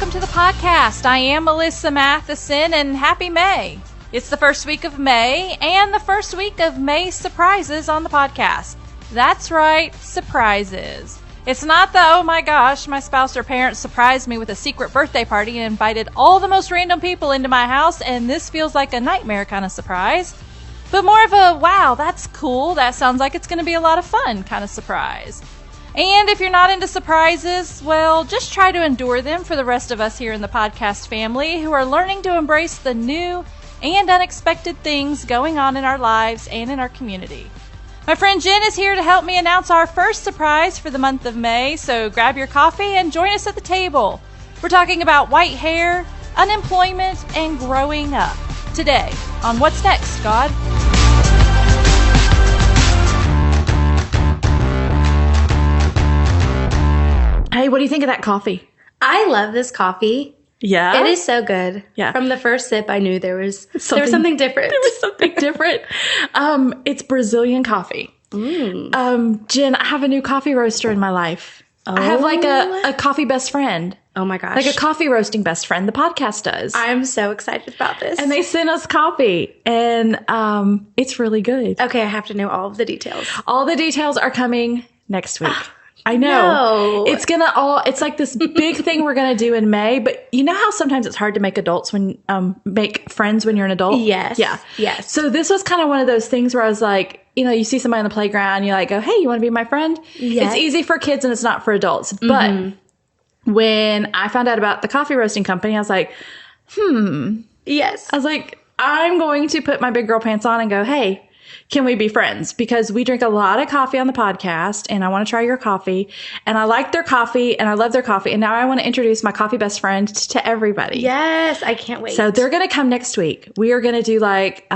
welcome to the podcast. I am Melissa Matheson, and happy May. It's the first week of May, and the first week of May surprises on the podcast. That's right, surprises. It's not the, oh my gosh, my spouse or parents surprised me with a secret birthday party and invited all the most random people into my house, and this feels like a nightmare kind of surprise. But more of a, wow, that's cool, that sounds like it's going to be a lot of fun kind of surprise. And if you're not into surprises, well, just try to endure them for the rest of us here in the podcast family who are learning to embrace the new and unexpected things going on in our lives and in our community. My friend Jenn is here to help me announce our first surprise for the month of May, so grab your coffee and join us at the table. We're talking about white hair, unemployment, and growing up. Today on What's Next, God? Hey, what do you think of that coffee? I love this coffee. Yeah? It is so good. Yeah. From the first sip, I knew there was something different. There was something different. It's Brazilian coffee. Jenn, I have a new coffee roaster in my life. Oh. I have like a coffee best friend. Oh my gosh. Like a coffee roasting best friend. The podcast does. I'm so excited about this. And they sent us coffee. And it's really good. Okay, I have to know all of the details. All the details are coming next week. I know. No. It's like this big thing we're going to do in May, but you know how sometimes it's hard to make make friends when you're an adult? Yes. Yeah. Yes. So this was kind of one of those things where I was like, you see somebody on the playground, you like go, hey, you want to be my friend? Yes. It's easy for kids and it's not for adults. But when I found out about the coffee roasting company, I was like, Yes. I was like, I'm going to put my big girl pants on and go, hey, can we be friends? Because we drink a lot of coffee on the podcast and I want to try your coffee and I like their coffee and I love their coffee. And now I want to introduce my coffee best friend to everybody. Yes. I can't wait. So they're going to come next week. We are going to do like,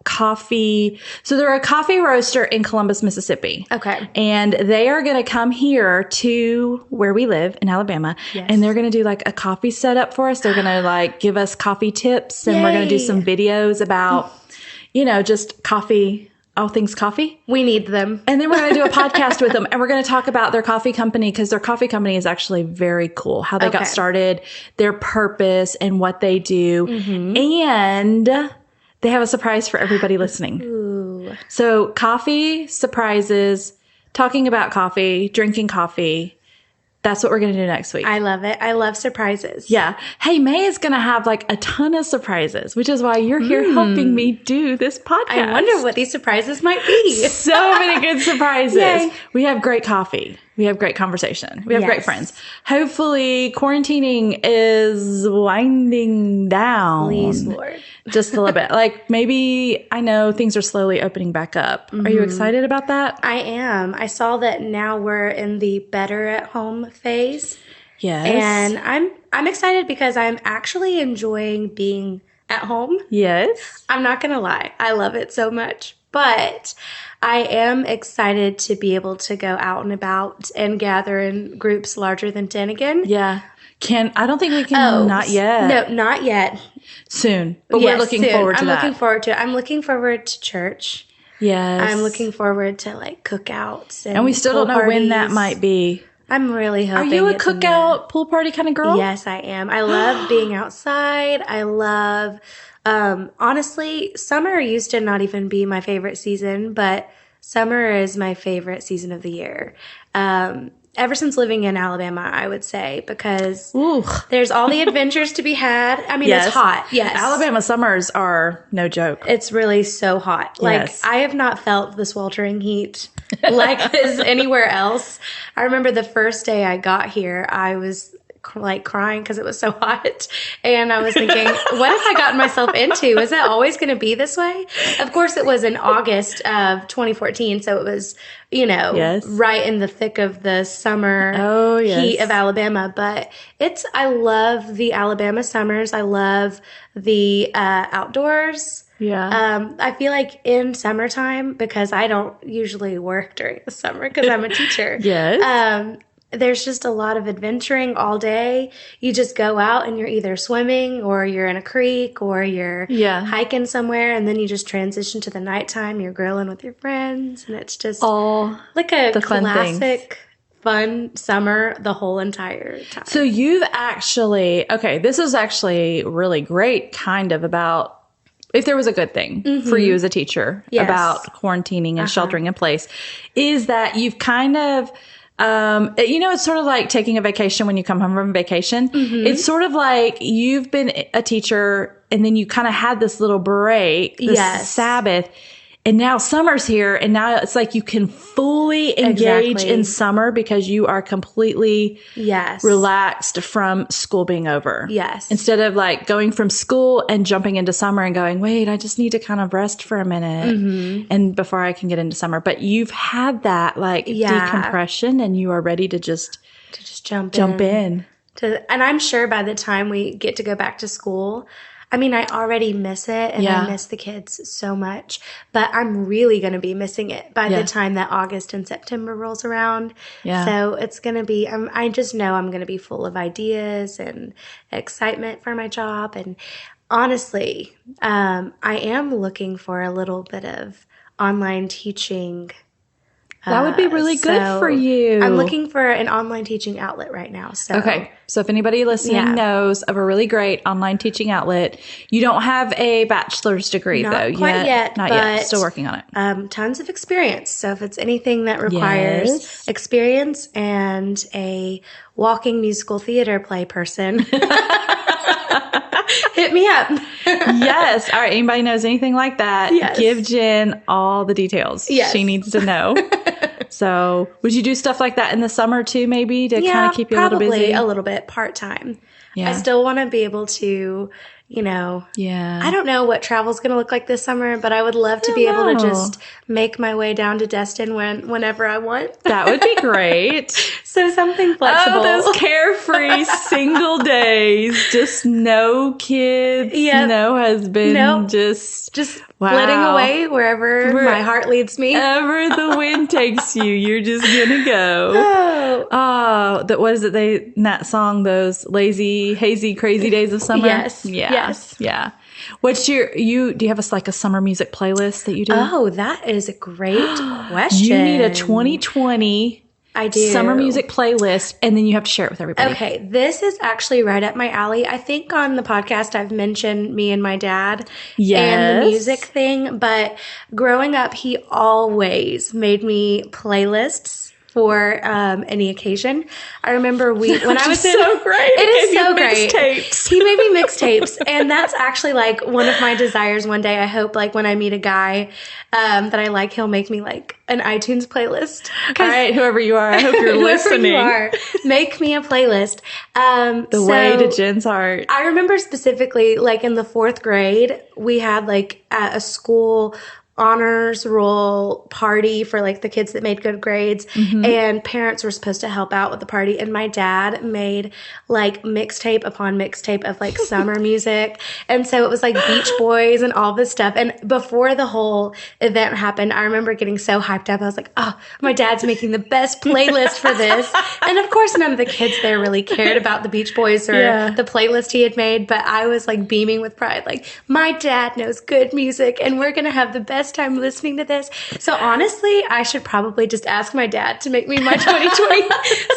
coffee. So they're a coffee roaster in Columbus, Mississippi. Okay. And they are going to come here to where we live in Alabama. Yes. And they're going to do like a coffee setup for us. They're going to like give us coffee tips and we're going to do some videos about, just coffee. All things coffee. We need them. And then we're going to do a podcast with them and we're going to talk about their coffee company because their coffee company is actually very cool. How they got started, their purpose and what they do. And they have a surprise for everybody listening. Ooh. So coffee, surprises, talking about coffee, drinking coffee. That's what we're going to do next week. I love it. I love surprises. Yeah. Hey, May is going to have like a ton of surprises, which is why you're here helping me do this podcast. I wonder what these surprises might be. So many good surprises. Yay. We have great coffee. We have great conversation. We have great friends. Hopefully quarantining is winding down. Please, Lord. Just a little bit. Like maybe I know things are slowly opening back up. Are you excited about that? I am. I saw that now we're in the better at home phase. Yes. And I'm excited because I'm actually enjoying being at home. Yes. I'm not going to lie. I love it so much. But I am excited to be able to go out and about and gather in groups larger than 10 again. Yeah. I don't think we can. Not yet. No, not yet. Soon. But we're looking forward to that. I'm looking forward to it. I'm looking forward to church. Yes. I'm looking forward to like cookouts. And we still don't know when that might be. I'm really hoping. Are you a cookout, pool party kind of girl? Yes, I am. I love being outside. I love, honestly, summer used to not even be my favorite season, but summer is my favorite season of the year. Ever since living in Alabama, I would say, because there's all the adventures to be had. I mean, it's hot. Yes. Alabama summers are no joke. It's really so hot. Like, I have not felt the sweltering heat like this anywhere else. I remember the first day I got here, I was like crying because it was so hot. And I was thinking, what have I gotten myself into? Is it always going to be this way? Of course, it was in August of 2014. So it was, right in the thick of the summer heat of Alabama. But I love the Alabama summers. I love the outdoors. Yeah. I feel like in summertime, because I don't usually work during the summer because I'm a teacher. Yes. There's just a lot of adventuring all day. You just go out and you're either swimming or you're in a creek or you're hiking somewhere, and then you just transition to the nighttime. You're grilling with your friends, and it's just all like a the fun classic fun summer the whole entire time. So you've actually, this is actually really great kind of about, if there was a good thing for you as a teacher about quarantining and sheltering in place, is that you've kind of, it's sort of like taking a vacation when you come home from vacation. It's sort of like you've been a teacher and then you kind of had this little break, this Sabbath. And now summer's here, and now it's like you can fully engage in summer because you are completely relaxed from school being over. Yes. Instead of like going from school and jumping into summer and going, wait, I just need to kind of rest for a minute and before I can get into summer. But you've had that like decompression, and you are ready to just jump in. And I'm sure by the time we get to go back to school, I mean, I already miss it, and I miss the kids so much, but I'm really going to be missing it by the time that August and September rolls around. Yeah. So it's going to be, I just know I'm going to be full of ideas and excitement for my job. And honestly, I am looking for a little bit of online teaching. That would be really good for you. I'm looking for an online teaching outlet right now. So. Okay. So if anybody listening knows of a really great online teaching outlet, you don't have a bachelor's degree though. Not quite yet. Not yet. Still working on it. Tons of experience. So if it's anything that requires experience and a walking musical theater play person, hit me up. Yes. All right. Anybody knows anything like that? Give Jen all the details. She needs to know. So would you do stuff like that in the summer too, maybe to kind of keep you a little busy? Probably a little bit part-time. Yeah. I still want to be able to, I don't know what travel's going to look like this summer, but I would love to be able to just make my way down to Destin whenever I want. That would be great. So something flexible. Oh, those carefree single days. Just no kids, no husband, just flitting away wherever my heart leads me. Wherever the wind takes you, you're just gonna go. What is it? In that song, those lazy, hazy, crazy days of summer. Yes. Yeah. What's do you have a summer music playlist that you do? Oh, that is a great question. You need a 2020. I do. Summer music playlist, and then you have to share it with everybody. Okay, this is actually right up my alley. I think on the podcast I've mentioned me and my dad and the music thing, but growing up, he always made me playlists for any occasion. I remember when I was so great. It is so great. Mixtapes. He made me mixtapes, and that's actually like one of my desires. One day, I hope like when I meet a guy that I like, he'll make me like an iTunes playlist. All right, whoever you are, I hope you're listening. You are, make me a playlist. The way to Jen's heart. I remember specifically, like in the 4th grade, we had like at a school honors roll party for like the kids that made good grades, and parents were supposed to help out with the party, and my dad made like mixtape upon mixtape of like summer music, and so it was like Beach Boys and all this stuff. And before the whole event happened, I remember getting so hyped up. I was like, oh, my dad's making the best playlist for this. And of course none of the kids there really cared about the Beach Boys or the playlist he had made, but I was like beaming with pride, like my dad knows good music and we're gonna have the best time listening to this. So honestly, I should probably just ask my dad to make me my 2020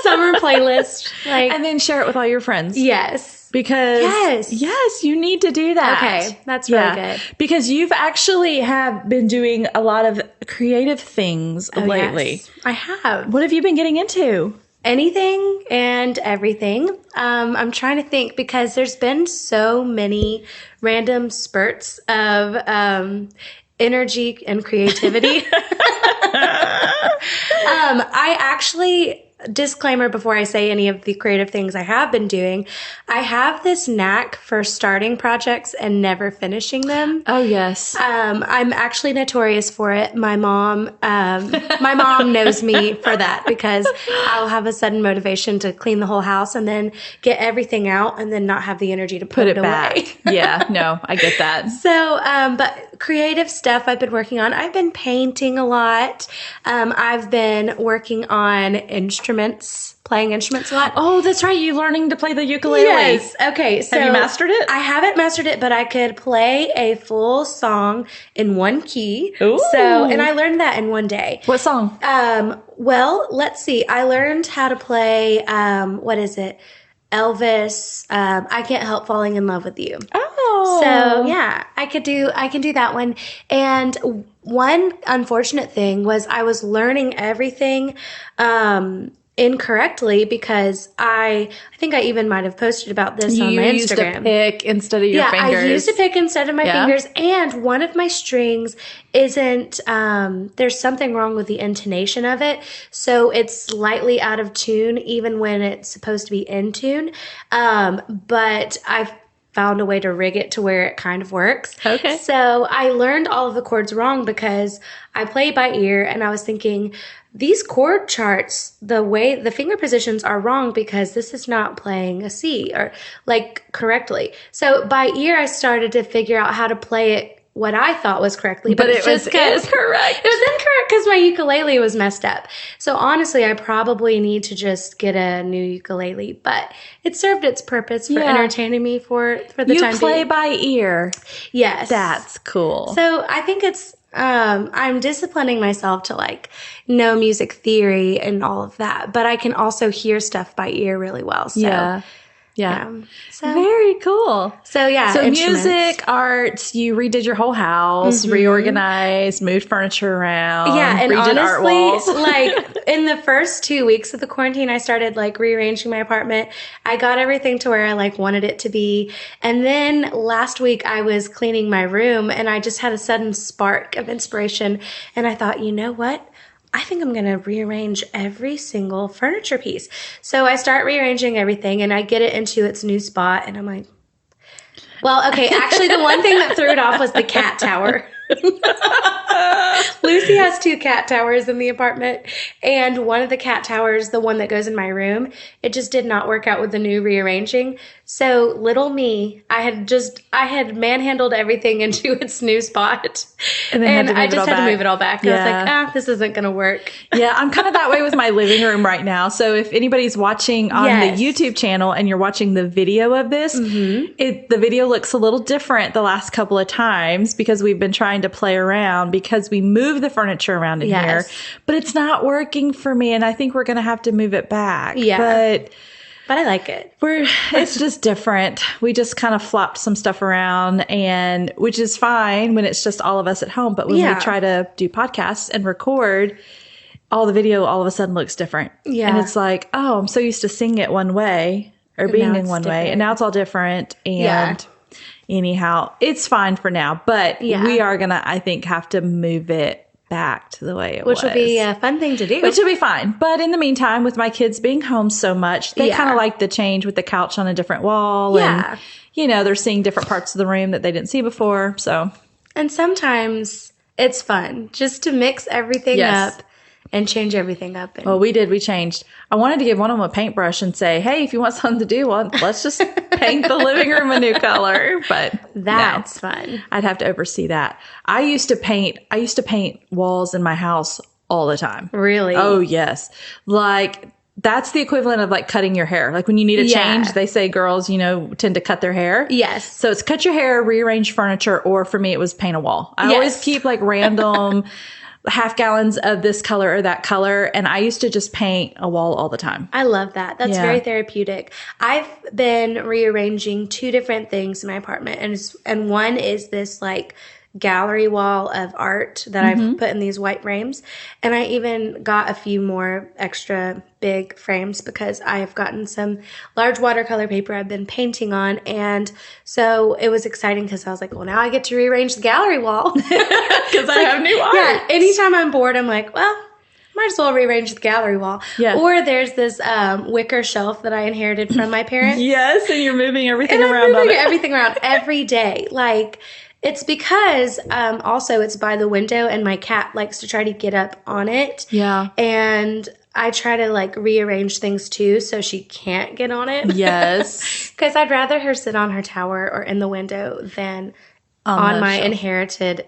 summer playlist. And then share it with all your friends. Yes. Because yes, you need to do that. Okay, that's really good. Because you've actually have been doing a lot of creative things lately. Yes, I have. What have you been getting into? Anything and everything. I'm trying to think because there's been so many random spurts of energy and creativity. I actually, disclaimer before I say any of the creative things I have been doing, I have this knack for starting projects and never finishing them. Oh, yes. I'm actually notorious for it. My mom knows me for that because I'll have a sudden motivation to clean the whole house and then get everything out and then not have the energy to put it back. away. Yeah, no, I get that. So, but creative stuff I've been working on. I've been painting a lot. I've been working on instrument playing instruments a lot. Oh, that's right. You learning to play the ukulele. Yes. Okay. So have you mastered it? I haven't mastered it, but I could play a full song in one key. Ooh. And I learned that in one day. What song? Well, let's see. I learned how to play, what is it? Elvis, I Can't Help Falling in Love with You. Oh. So yeah, I can do that one. And one unfortunate thing was I was learning everything, incorrectly because I think I even might have posted about this on my Instagram. You used a pick instead of your fingers. Yeah, I used a pick instead of my fingers. And one of my strings isn't, there's something wrong with the intonation of it. So it's slightly out of tune even when it's supposed to be in tune. But I've found a way to rig it to where it kind of works. Okay. So I learned all of the chords wrong because I play by ear and I was thinking, these chord charts, the way the finger positions are wrong because this is not playing a C or correctly. So by ear, I started to figure out how to play it what I thought was correctly, but it was incorrect. It was incorrect because my ukulele was messed up. So honestly, I probably need to just get a new ukulele, but it served its purpose for entertaining me for the time being. You play by ear. Yes. That's cool. So I think it's, I'm disciplining myself to know music theory and all of that, but I can also hear stuff by ear really well. So yeah. So very cool. So So music, arts, you redid your whole house, reorganized, moved furniture around. Yeah, and redid honestly, art walls. in the first 2 weeks of the quarantine, I started rearranging my apartment. I got everything to where I wanted it to be. And then last week I was cleaning my room and I just had a sudden spark of inspiration. And I thought, you know what? I think I'm going to rearrange every single furniture piece. So I start rearranging everything and I get it into its new spot. And I'm like, well, okay, actually the one thing that threw it off was the cat tower. Lucy has 2 cat towers in the apartment, and one of the cat towers, the one that goes in my room, it just did not work out with the new rearranging. So little me, I had manhandled everything into its new spot, and I just had to move it all back. I was like, this isn't going to work. Yeah, I'm kind of that way with my living room right now. So if anybody's watching on the YouTube channel and you're watching the video of this, the video looks a little different the last couple of times because we've been trying to play around because we moved the furniture around in here, but it's not working for me. And I think we're going to have to move it back. Yeah. But I like it. It's just different. We just kind of flopped some stuff around, and which is fine when it's just all of us at home. But when we try to do podcasts and record, all the video all of a sudden looks different. Yeah. And it's like, oh, I'm so used to seeing it one way or being in one way. And now it's all different. And anyhow, it's fine for now. But we are going to, I think, have to move it back to the way it was. Which will be a fun thing to do. Which will be fine. But in the meantime, with my kids being home so much, they kind of like the change with the couch on a different wall. And, they're seeing different parts of the room that they didn't see before. So, and sometimes it's fun just to mix everything up and change everything up. Well, we did. We changed. I wanted to give one of them a paintbrush and say, hey, if you want something to do, well, let's just paint the living room a new color. But that's fun. I'd have to oversee that. I used to paint walls in my house all the time. Really? Oh, yes. That's the equivalent of cutting your hair. When you need a change, they say girls, tend to cut their hair. Yes. So it's cut your hair, rearrange furniture, or for me, it was paint a wall. I always keep random half gallons of this color or that color. And I used to just paint a wall all the time. I love that. That's very therapeutic. I've been rearranging 2 different things in my apartment. And one is this gallery wall of art that I've put in these white frames. And I even got a few more extra big frames because I have gotten some large watercolor paper I've been painting on. And so it was exciting because I was like, well, now I get to rearrange the gallery wall. Because I have new art. Yeah. Anytime I'm bored, I'm like, well, might as well rearrange the gallery wall. Yeah. Or there's this wicker shelf that I inherited from my parents. Yes. And you're moving everything and around. I'm moving everything around every day. It's because also it's by the window and my cat likes to try to get up on it. Yeah. And I try to rearrange things too so she can't get on it. Yes. Because I'd rather her sit on her tower or in the window than on my shelf. inherited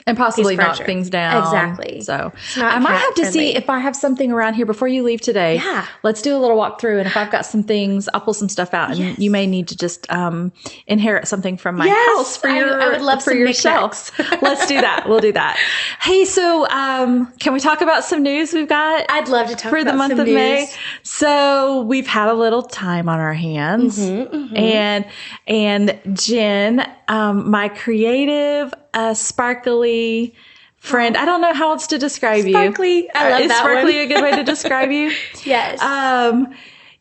And possibly knock things down. Exactly. So I might have to see if I have something around here before you leave today. Yeah. Let's do a little walkthrough. And if I've got some things, I'll pull some stuff out. And you may need to just inherit something from my house for your, I would love for your shelves. Let's do that. We'll do that. Hey, so can we talk about some news we've got? I'd love to talk for about the month some of news. May. So we've had a little time on our hands. And Jenn, my creative, sparkly friend. I don't know how else to describe you. Sparkly. I love that one. Is sparkly a good way to describe you? Yes.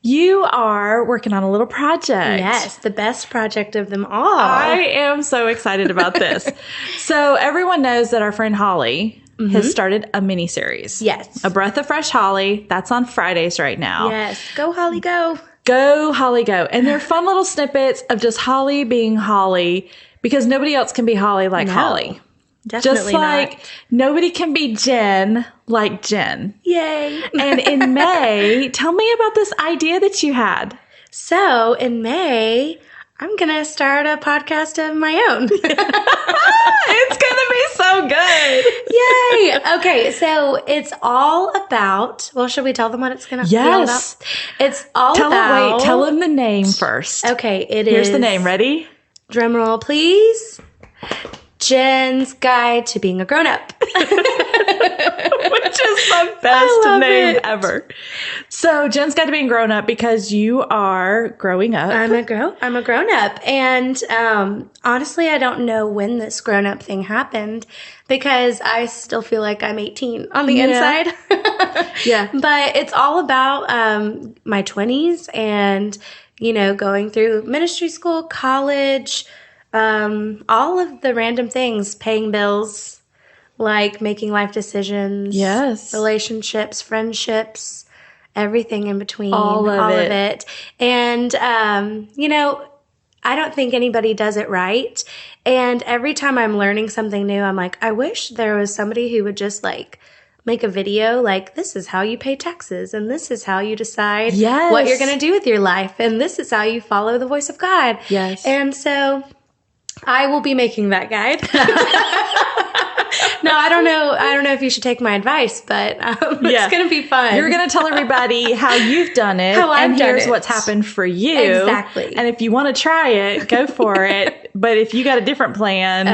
You are working on a little project. Yes, the best project of them all. I am so excited about this. So everyone knows that our friend Holly has started a mini series. Yes. A Breath of Fresh Holly. That's on Fridays right now. Yes. Go, Holly, go. Go, Holly, go. And they're fun little snippets of just Holly being Holly, because nobody else can be Holly like Holly. Definitely just like not. Nobody can be Jenn like Jenn. Yay. And in May, tell me about this idea that you had. So in May, I'm going to start a podcast of my own. It's going to be so good. Yay. Okay. So it's all about, well, should we tell them what it's going to be all about? It's all about. Tell them the name first. Okay. Here's the name. Ready? Drum roll, please. Jenn's Guide to Being a Grown-Up. Which is the best name ever. So Jenn's Guide to Being Grown Up, because you are growing up. I'm a grown-up. And honestly, I don't know when this grown-up thing happened, because I still feel like I'm 18 on the inside. Yeah. But it's all about my 20s and, going through ministry school, college, all of the random things, paying bills, like making life decisions, relationships, friendships, everything in between, all of it. And, I don't think anybody does it right. And every time I'm learning something new, I'm like, I wish there was somebody who would just make a video like, this is how you pay taxes, and this is how you decide what you're going to do with your life, and this is how you follow the voice of God. Yes. And so I will be making that guide. No, I don't know if you should take my advice, but it's going to be fun. You're going to tell everybody how you've done it. And here's what's happened for you. Exactly. And if you want to try it, go for it. But if you got a different plan,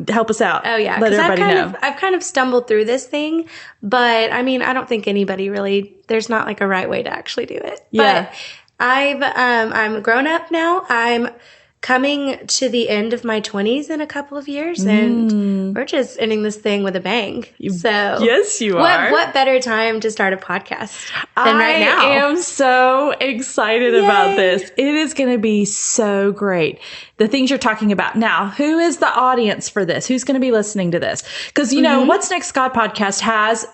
help us out. Oh, yeah. Let everybody know. I've kind of stumbled through this thing, but I don't think anybody really, there's not like a right way to actually do it. Yeah. But I'm grown up now. I'm coming to the end of my 20s in a couple of years, and we're just ending this thing with a bang. So yes, you are. What better time to start a podcast than right now? I am so excited about this. It is going to be so great. The things you're talking about. Now, who is the audience for this? Who's going to be listening to this? Because, What's Next God podcast has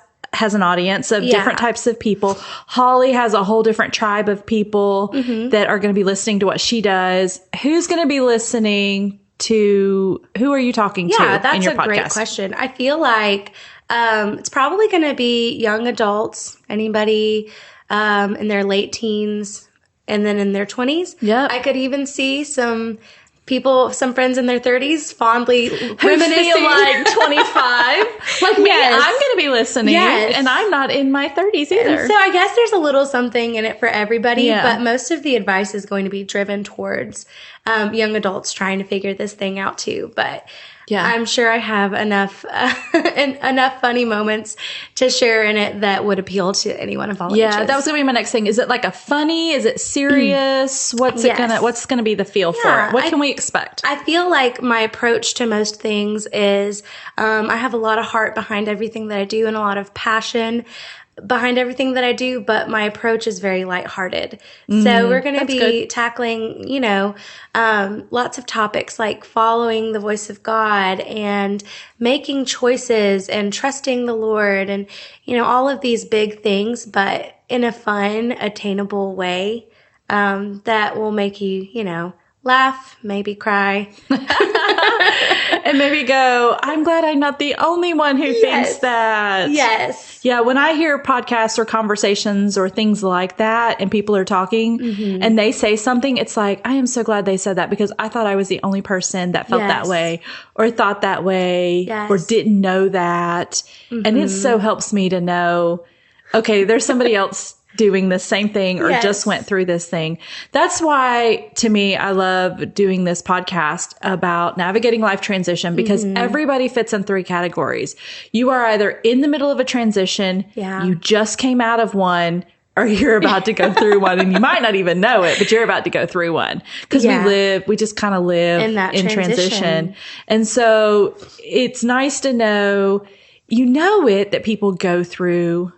an audience of different types of people. Holly has a whole different tribe of people that are going to be listening to what she does. Who's going to be listening to, who are you talking to in your podcast? Yeah, that's a great question. I feel like it's probably going to be young adults, anybody in their late teens and then in their 20s. Yeah. I could even see some friends in their 30s fondly reminiscing. Feel like 25. Like me, I'm going to be listening. Yes. And I'm not in my 30s either. And so I guess there's a little something in it for everybody, but most of the advice is going to be driven towards young adults trying to figure this thing out too. But I'm sure I have enough funny moments to share in it that would appeal to anyone of all ages. Yeah, that was going to be my next thing. Is it like a funny? Is it serious? What's going to be the feel for it? What can we expect? I feel like my approach to most things is I have a lot of heart behind everything that I do and a lot of passion behind everything that I do, but my approach is very lighthearted. So we're going to be tackling, lots of topics like following the voice of God and making choices and trusting the Lord and, all of these big things, but in a fun, attainable way that will make you, laugh, maybe cry. And maybe go, I'm glad I'm not the only one who thinks that. Yes. Yeah, when I hear podcasts or conversations or things like that and people are talking and they say something, it's like, I am so glad they said that because I thought I was the only person that felt that way or thought that way or didn't know that. And it so helps me to know, okay, there's somebody else doing the same thing or just went through this thing. That's why, to me, I love doing this podcast about navigating life transition because everybody fits in 3 categories. You are either in the middle of a transition, you just came out of one, or you're about to go through one and you might not even know it, but you're about to go through one because we just kind of live in transition. And so it's nice to know, that people go through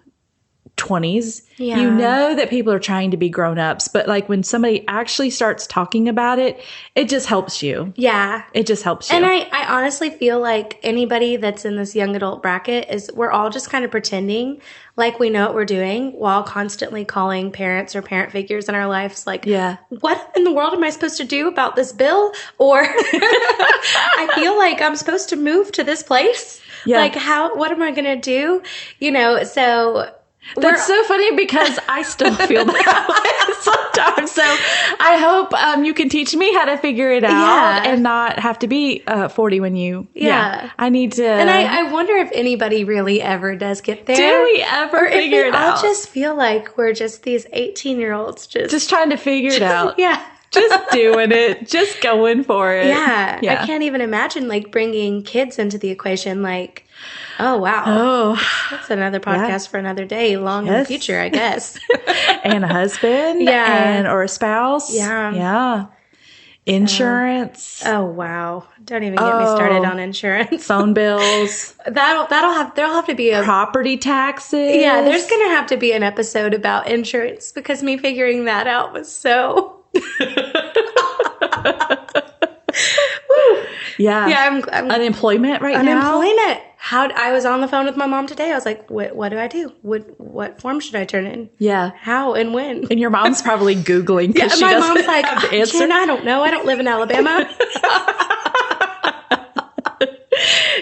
20s. Yeah. You know that people are trying to be grown-ups, but like when somebody actually starts talking about it, it just helps you. Yeah. It just helps you. And I honestly feel like anybody that's in this young adult bracket we're all just kind of pretending like we know what we're doing while constantly calling parents or parent figures in our lives like, what in the world am I supposed to do about this bill? Or I feel like I'm supposed to move to this place. Yeah. Like what am I going to do? So... That's so funny because I still feel that way sometimes. So I hope you can teach me how to figure it out and not have to be 40 when you... I need to... And I wonder if anybody really ever does get there. Do we ever figure it out? I just feel like we're just these 18-year-olds just trying to figure it out. Yeah. Just doing it. Just going for it. Yeah. I can't even imagine like bringing kids into the equation like... Oh, wow. Oh, that's another podcast for another day, long in the future, I guess. And a husband. Or a spouse. Yeah. Insurance. Oh, wow. Don't even get me started on insurance. Phone bills. There'll have to be a property taxes. Yeah, there's going to have to be an episode about insurance because me figuring that out was so... Yeah, I'm unemployment now. Unemployment. I was on the phone with my mom today. I was like, what do I do? What form should I turn in? Yeah. How and when? And your mom's probably Googling because my mom's like, Jen, I don't know. I don't live in Alabama.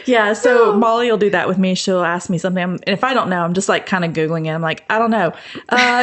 Yeah, so Molly will do that with me. She'll ask me something. And if I don't know, I'm just like kind of Googling it. I'm like, I don't know.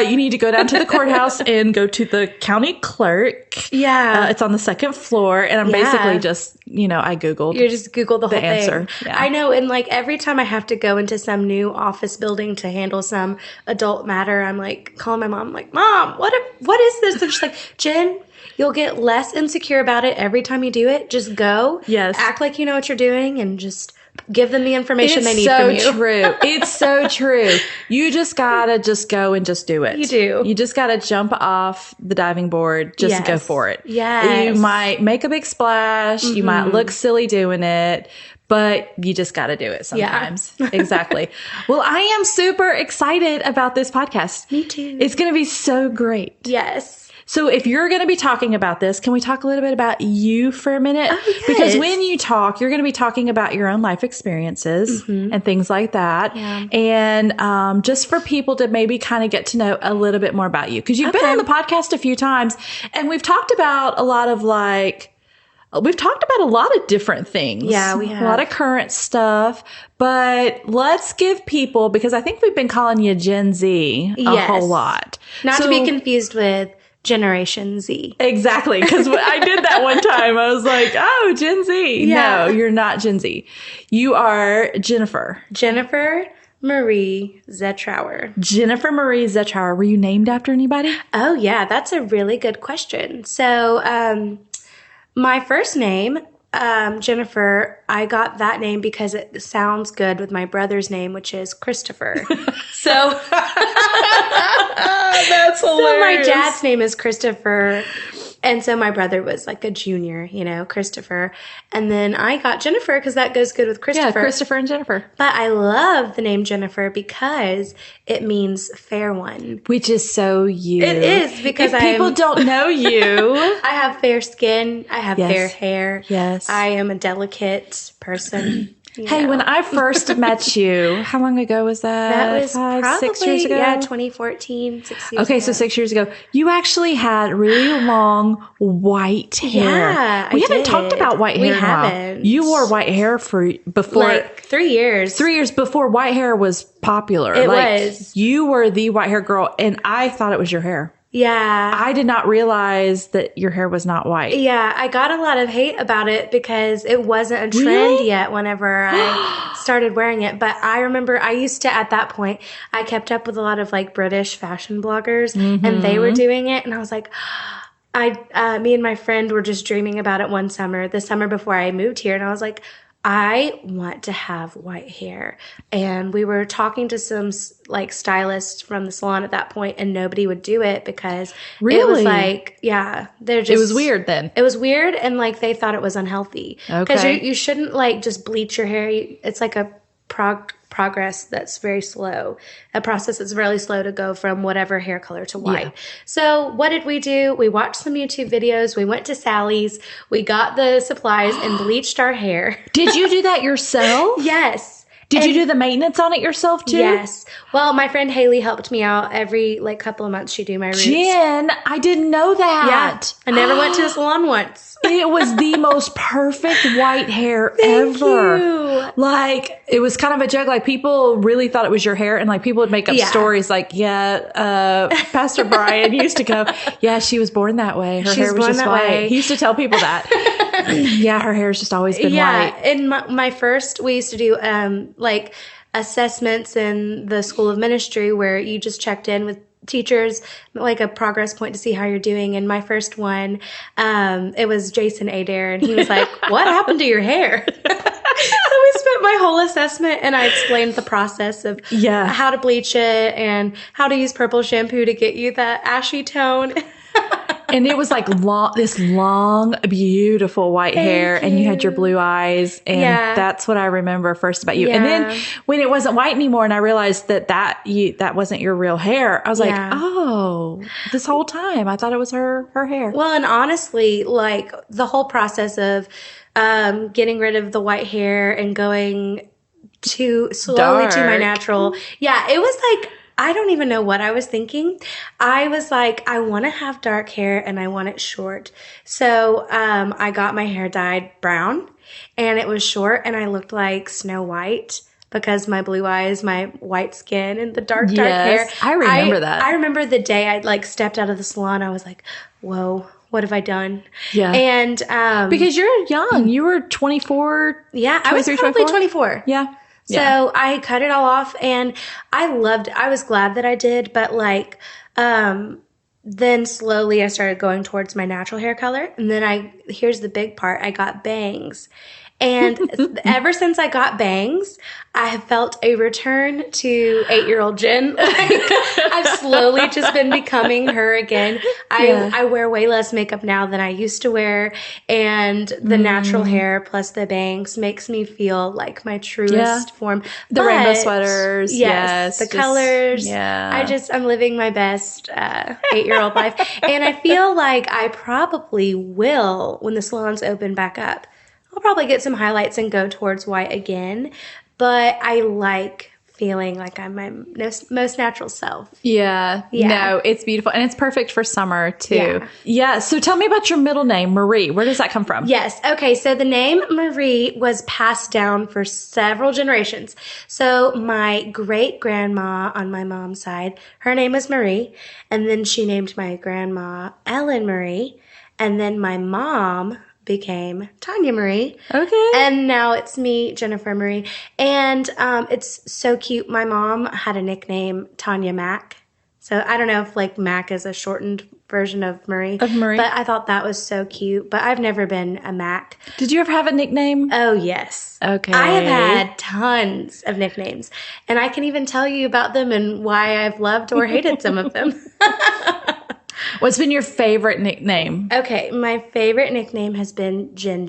You need to go down to the courthouse and go to the county clerk. Yeah. It's on the 2nd floor. And I'm basically just, I Googled. You just Googled the whole answer. Thing. Yeah. I know. And like every time I have to go into some new office building to handle some adult matter, I'm like calling my mom, like, Mom, what is this? And she's like, Jen, you'll get less insecure about it every time you do it. Just go. Yes. Act like you know what you're doing and just give them the information they need from you. It's so true. It's so true. You just gotta just go and just do it. You do. You just gotta jump off the diving board. Just go for it. Yes. You might make a big splash. You might look silly doing it. But you just got to do it sometimes. Yeah. Exactly. Well, I am super excited about this podcast. Me too. It's going to be so great. Yes. So if you're going to be talking about this, can we talk a little bit about you for a minute? Oh, yes. Because when you talk, you're going to be talking about your own life experiences and things like that. Yeah. And just for people to maybe kind of get to know a little bit more about you. Because you've been on the podcast a few times and we've talked about a lot of different things. Yeah, we have. A lot of current stuff. But let's give people, because I think we've been calling you Gen Z a whole lot. Not to be confused with Generation Z. Exactly. Because I did that one time. I was like, oh, Gen Z. Yeah. No, you're not Gen Z. You are Jennifer. Jennifer Marie Zetrouer. Jennifer Marie Zetrouer. Were you named after anybody? Oh, yeah. That's a really good question. So, my first name, Jennifer, I got that name because it sounds good with my brother's name, which is Christopher. So that's hilarious. So my dad's name is Christopher. And so my brother was like a junior, Christopher. And then I got Jennifer because that goes good with Christopher. Yeah, Christopher and Jennifer. But I love the name Jennifer because it means fair one. Which is so you. It is because people don't know you. I have fair skin. I have fair hair. Yes. I am a delicate person. Hey, when I first met you, how long ago was that? That was probably 6 years ago? Yeah, 2014, 6 years ago. Okay, so 6 years ago. You actually had really long white hair. Yeah, we haven't talked about white hair in a while. haven't. You wore white hair before like 3 years. 3 years before white hair was popular. It was. You were the white hair girl, and I thought it was your hair. Yeah. I did not realize that your hair was not white. Yeah, I got a lot of hate about it because it wasn't a trend yet whenever I started wearing it. But I remember I used to, at that point, I kept up with a lot of like British fashion bloggers and they were doing it. And I was like, me and my friend were just dreaming about it one summer, the summer before I moved here. And I was like, I want to have white hair. And we were talking to some like stylists from the salon at that point, and nobody would do it because it was like, it was weird then. It was weird, and like they thought it was unhealthy. Because you shouldn't like just bleach your hair. It's like a progress that's very slow, a process that's really slow to go from whatever hair color to white. Yeah. So what did we do? We watched some YouTube videos. We went to Sally's. We got the supplies and bleached our hair. Did you do that yourself? Yes. Did you do the maintenance on it yourself too? Yes. Well, my friend Haley helped me out every like couple of months. She'd do my roots. Jen, I didn't know that. Yeah. I never went to a salon once. It was the most perfect white hair Thank ever. You. Like, it was kind of a joke. Like, people really thought it was your hair, and like people would make up stories like, Pastor Brian used to go, she was born that way. Her hair was just white. He used to tell people that. Her hair's just always been white. In my first, we used to do like assessments in the School of Ministry where you just checked in with teachers, like a progress point to see how you're doing. And my first one, it was Jason Adair, and he was like, "What happened to your hair?" So we spent my whole assessment, and I explained the process of how to bleach it and how to use purple shampoo to get you that ashy tone. And it was like this long, beautiful white hair, and you had your blue eyes, and that's what I remember first about you. Yeah. And then when it wasn't white anymore, and I realized that wasn't your real hair, I was like, oh, this whole time I thought it was her hair. Well, and honestly, like the whole process of getting rid of the white hair and going to slowly to my natural, it was like, I don't even know what I was thinking. I was like, I want to have dark hair and I want it short. So I got my hair dyed brown, and it was short, and I looked like Snow White because my blue eyes, my white skin, and the dark hair. I remember that. I remember the day I like stepped out of the salon. I was like, whoa, what have I done? Yeah. And because you're young. You were 24. Yeah, I was probably 24. Yeah. So I cut it all off, and I was glad that I did, but like, then slowly I started going towards my natural hair color. And then here's the big part, I got bangs. And ever since I got bangs, I have felt a return to 8-year-old Jen. I've slowly just been becoming her again. I wear way less makeup now than I used to wear. And the natural hair plus the bangs makes me feel like my truest form. The rainbow sweaters. Yes. The colors. Yeah. I'm living my best 8-year-old life. And I feel like I probably will, when the salons open back up, I'll probably get some highlights and go towards white again, but I like feeling like I'm my most natural self. Yeah. No, it's beautiful. And it's perfect for summer too. Yeah. So tell me about your middle name, Marie. Where does that come from? Yes. Okay. So the name Marie was passed down for several generations. So my great grandma on my mom's side, her name was Marie. And then she named my grandma Ellen Marie. And then my mom became Tanya Marie. Okay. And now it's me, Jennifer Marie. And it's so cute. My mom had a nickname, Tanya Mac. So I don't know if like Mac is a shortened version of Marie. But I thought that was so cute. But I've never been a Mac. Did you ever have a nickname? Oh, yes. Okay. I have had tons of nicknames. And I can even tell you about them and why I've loved or hated some of them. What's been your favorite nickname? Okay, my favorite nickname has been Jen.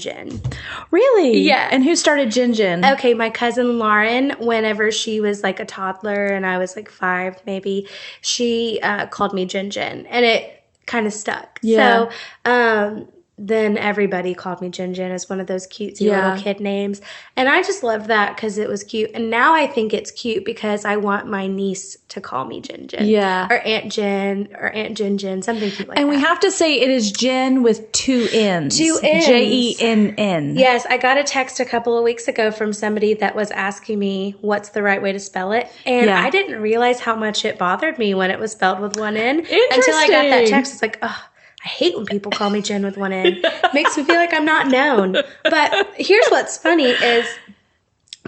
Really? Yeah. And who started Jen? Okay, my cousin Lauren, whenever she was like a toddler and I was like 5 maybe, she called me Jen. And it kind of stuck. Yeah. So then everybody called me Jen. It's one of those cutesy little kid names. And I just loved that because it was cute. And now I think it's cute because I want my niece to call me Jen. Yeah. Or Aunt Jen or Aunt Jen, something cute like that. And we have to say it is Jen with 2 N's. 2 N's. Jenn. Yes, I got a text a couple of weeks ago from somebody that was asking me what's the right way to spell it. And I didn't realize how much it bothered me when it was spelled with 1 N. Until I got that text. It's like, oh, I hate when people call me Jen with 1 N. Makes me feel like I'm not known. But here's what's funny is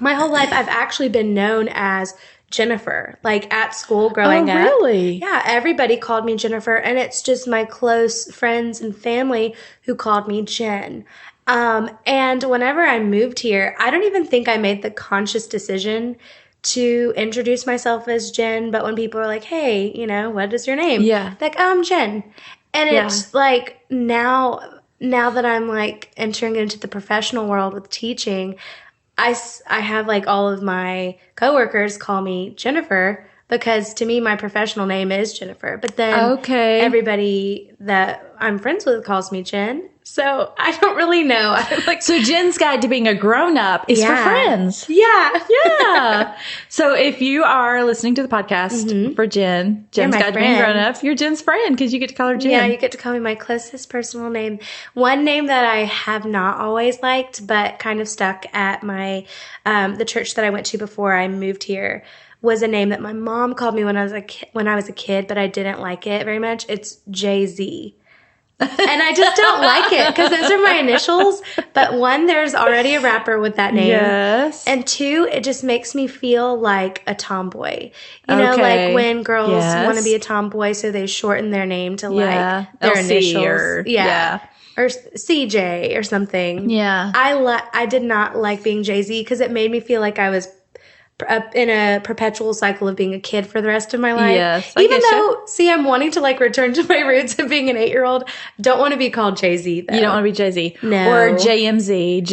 my whole life I've actually been known as Jennifer, like at school growing up. Really? Yeah, everybody called me Jennifer, and it's just my close friends and family who called me Jen. And whenever I moved here, I don't even think I made the conscious decision to introduce myself as Jen, but when people are like, hey, what is your name? Yeah. Like, oh, I'm Jen. And it's like now that I'm like entering into the professional world with teaching, I have like all of my coworkers call me Jennifer because to me, my professional name is Jennifer. But then everybody that I'm friends with calls me Jen. So I don't really know. So Jen's Guide to Being a Grown-Up is for friends. Yeah. Yeah. So if you are listening to the podcast for Jen's Guide to Being a Grown-Up, you're Jen's friend because you get to call her Jen. Yeah, you get to call me my closest personal name. One name that I have not always liked, but kind of stuck at my the church that I went to before I moved here was a name that my mom called me when I was a kid, but I didn't like it very much. It's Jay-Z. And I just don't like it because those are my initials. But 1, there's already a rapper with that name. Yes. And 2, it just makes me feel like a tomboy. You know, like when girls want to be a tomboy, so they shorten their name to like their LC initials. Or CJ or something. Yeah. I did not like being Jay-Z because it made me feel like I was in a perpetual cycle of being a kid for the rest of my life. Yes. Even though, I'm wanting to like return to my roots of being an 8-year-old. Don't want to be called Jay-Z though. You don't want to be Jay-Z. No. Or JMZ.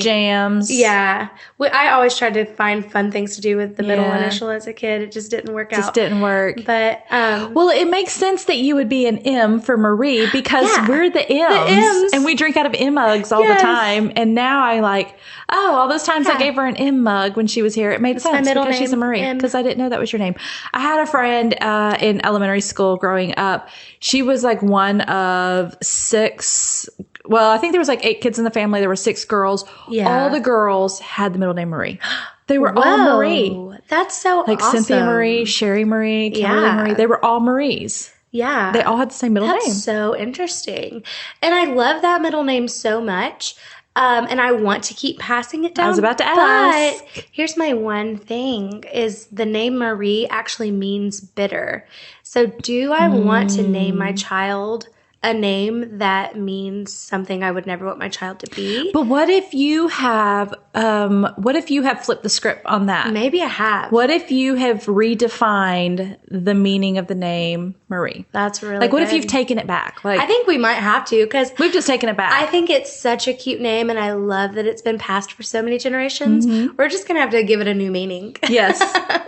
Jams. Yeah. I always tried to find fun things to do with the middle initial as a kid. It just didn't work out. Just didn't work. But, well, it makes sense that you would be an M for Marie because we're the M's. And we drink out of M mugs all the time. And now I like, all those times I gave her an M mug when she was here. It made sense because she's a Marie. Because I didn't know that was your name. I had a friend in elementary school growing up. She was like one of 6. Well, I think there was like 8 kids in the family. There were 6 girls. Yeah. All the girls had the middle name Marie. They were all Marie. That's so like awesome. Cynthia Marie, Sherry Marie, Kelly Marie. They were all Maries. Yeah. They all had the same middle name. That's so interesting. And I love that middle name so much. And I want to keep passing it down. I was about to ask. But here's my one thing is the name Marie actually means bitter. So do I want to name my child a name that means something I would never want my child to be? But what if you have flipped the script on that? Maybe I have. What if you have redefined the meaning of the name Marie? That's really like. What good. if you've taken it back? Like I think we might have to because we've just taken it back. I think it's such a cute name, and I love that it's been passed for so many generations. We're just gonna have to give it a new meaning. Yes,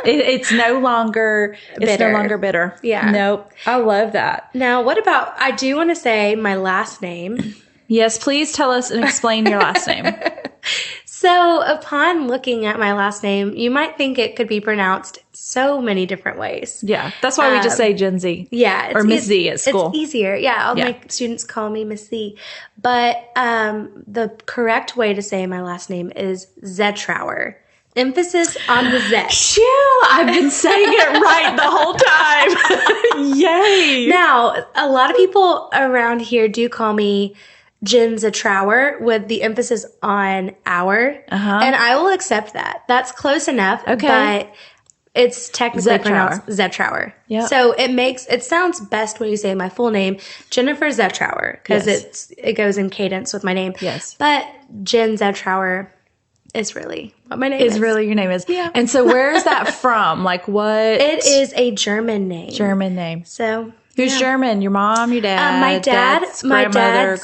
it's no longer bitter. Yeah. Nope. I love that. Now, what about? I do want to say my last name. Yes, please tell us and explain your last name. So upon looking at my last name, you might think it could be pronounced so many different ways. Yeah, that's why we just say Jenn Z. Yeah. Or Miss Z at school. It's easier. Yeah, all my students call me Miss Z. But the correct way to say my last name is Zetrouer. Emphasis on the Z. Phew, I've been saying it right the whole time. Yay. Now, a lot of people around here do call me Jenn Zetrouer with the emphasis on our. And I will accept that. That's close enough. Okay. But it's technically pronounced Zetrouer. Yeah. So it sounds best when you say my full name, Jennifer Zetrouer, because it goes in cadence with my name. Yes. But Jenn Zetrouer is really what my name is. Is really your name is. Yeah. And so where is that from? Like what? It is a German name. German name. So Who's German? Your mom, your dad? My dad's grandfather,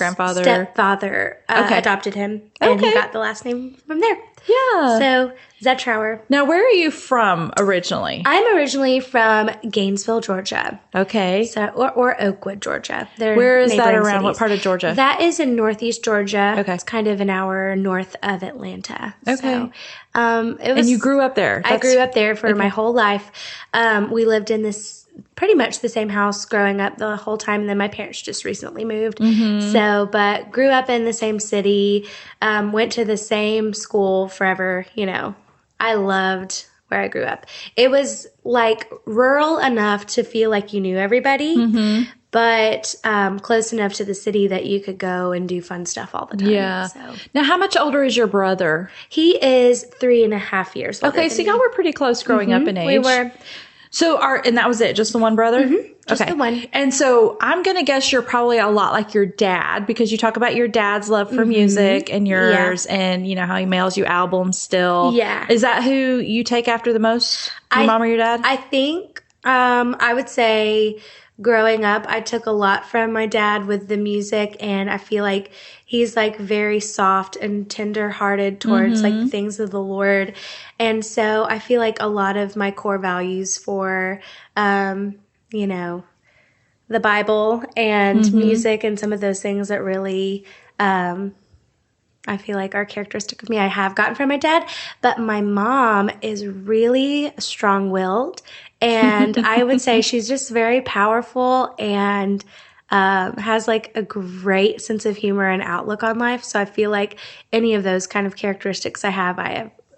stepfather adopted him, and he got the last name from there. Yeah. So Zetrouer. Now, where are you from originally? I'm originally from Gainesville, Georgia. Okay. So or Oakwood, Georgia. Where is that around? Cities. What part of Georgia? That is in northeast Georgia. Okay. It's kind of an hour north of Atlanta. Okay. So, and you grew up there? I grew up there for my whole life. We lived in this pretty much the same house growing up the whole time. And then my parents just recently moved. Mm-hmm. So, but grew up in the same city, went to the same school forever. You know, I loved where I grew up. It was like rural enough to feel like you knew everybody, but close enough to the city that you could go and do fun stuff all the time. Yeah. So. Now, how much older is your brother? He is 3.5 years older. Okay, so y'all were pretty close growing up in age. We were. So, and that was it? Just the one brother? Mm-hmm. Just the one. And so I'm going to guess you're probably a lot like your dad because you talk about your dad's love for music and yours and, you know, how he mails you albums still. Yeah. Is that who you take after the most? Your mom or your dad? I think I would say growing up, I took a lot from my dad with the music, and I feel like he's like very soft and tender-hearted towards like the things of the Lord. And so I feel like a lot of my core values for, you know, the Bible and music and some of those things that really, I feel like are characteristic of me, I have gotten from my dad. But my mom is really strong-willed, and I would say she's just very powerful and has like a great sense of humor and outlook on life. So I feel like any of those kind of characteristics I have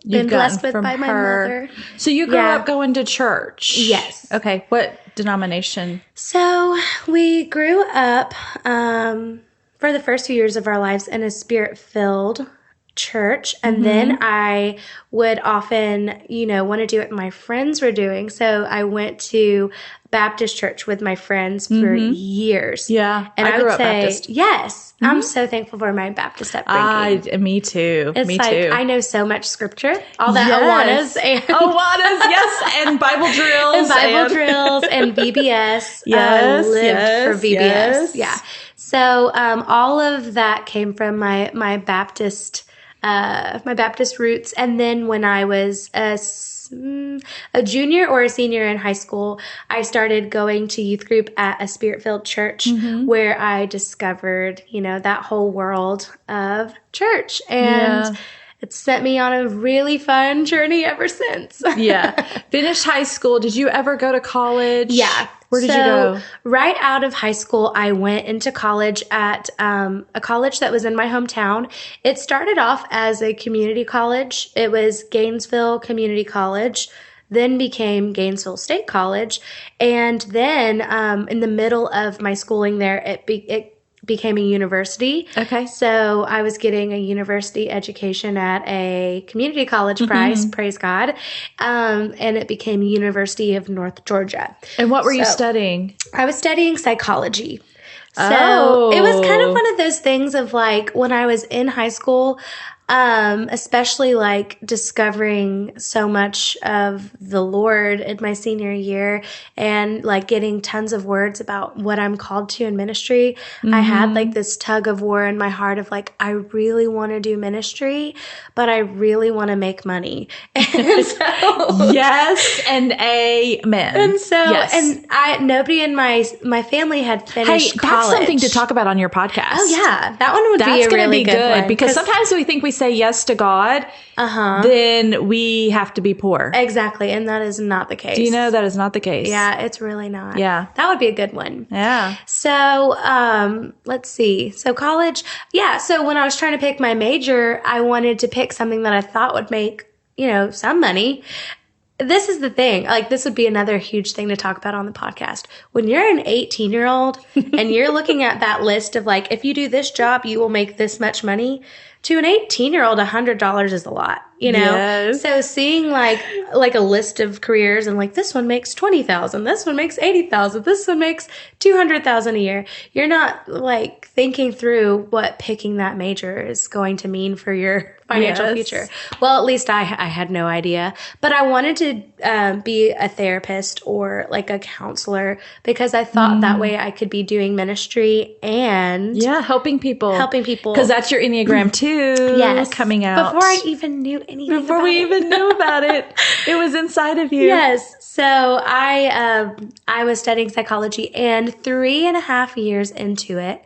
been blessed with by my mother. So you grew up going to church? Yes. Okay. What denomination? So we grew up for the first few years of our lives in a spirit-filled church. And then I would often, you know, want to do what my friends were doing. So I went to Baptist church with my friends for years. Yeah. And I grew would up say, Baptist. Yes, I'm so thankful for my Baptist upbringing. Me too. It's me like, too. I know so much scripture, all that Awanas and yes, and Bible drills. And VBS. Yes, lived for VBS. yes. Yeah. So all of that came from my Baptist roots. And then when I was a junior or a senior in high school, I started going to youth group at a spirit-filled church where I discovered, you know, that whole world of church. And it's sent me on a really fun journey ever since. Finished high school. Did you ever go to college? Yeah. Where did you go? Right out of high school, I went into college at a college that was in my hometown. It started off as a community college. It was Gainesville Community College, then became Gainesville State College. And then in the middle of my schooling there, it became a university. Okay. So I was getting a university education at a community college price, praise God. And it became University of North Georgia. And what were you studying? I was studying psychology. So it was kind of one of those things of like when I was in high school, especially like discovering so much of the Lord in my senior year and like getting tons of words about what I'm called to in ministry. I had like this tug of war in my heart of like, I really want to do ministry, but I really want to make money. And so, yes, and amen. And so, and nobody in my family had finished college. That's something to talk about on your podcast. Oh yeah, that one would be a really good one. Because sometimes we think we say yes to God, then we have to be poor. Exactly, and that is not the case. Do you know that is not the case? Yeah, it's really not. Yeah. That would be a good one. Yeah. So, let's see. So college, so when I was trying to pick my major, I wanted to pick something that I thought would make, you know, some money. This is the thing. Like, this would be another huge thing to talk about on the podcast. When you're an 18-year-old and you're looking at that list of like, if you do this job, you will make this much money. to an 18-year-old, $100 is a lot, you know? Yes. So seeing like a list of careers and like, this one makes $20,000, this one makes $80,000, this one makes $200,000 a year. You're not like thinking through what picking that major is going to mean for your financial future. Well, at least I had no idea, but I wanted to be a therapist or like a counselor because I thought that way I could be doing ministry and helping people. Because that's your Enneagram too. Yes. Coming out. Before I even knew anything Before we even knew about it. It was inside of you. Yes. So I was studying psychology, and 3.5 years into it,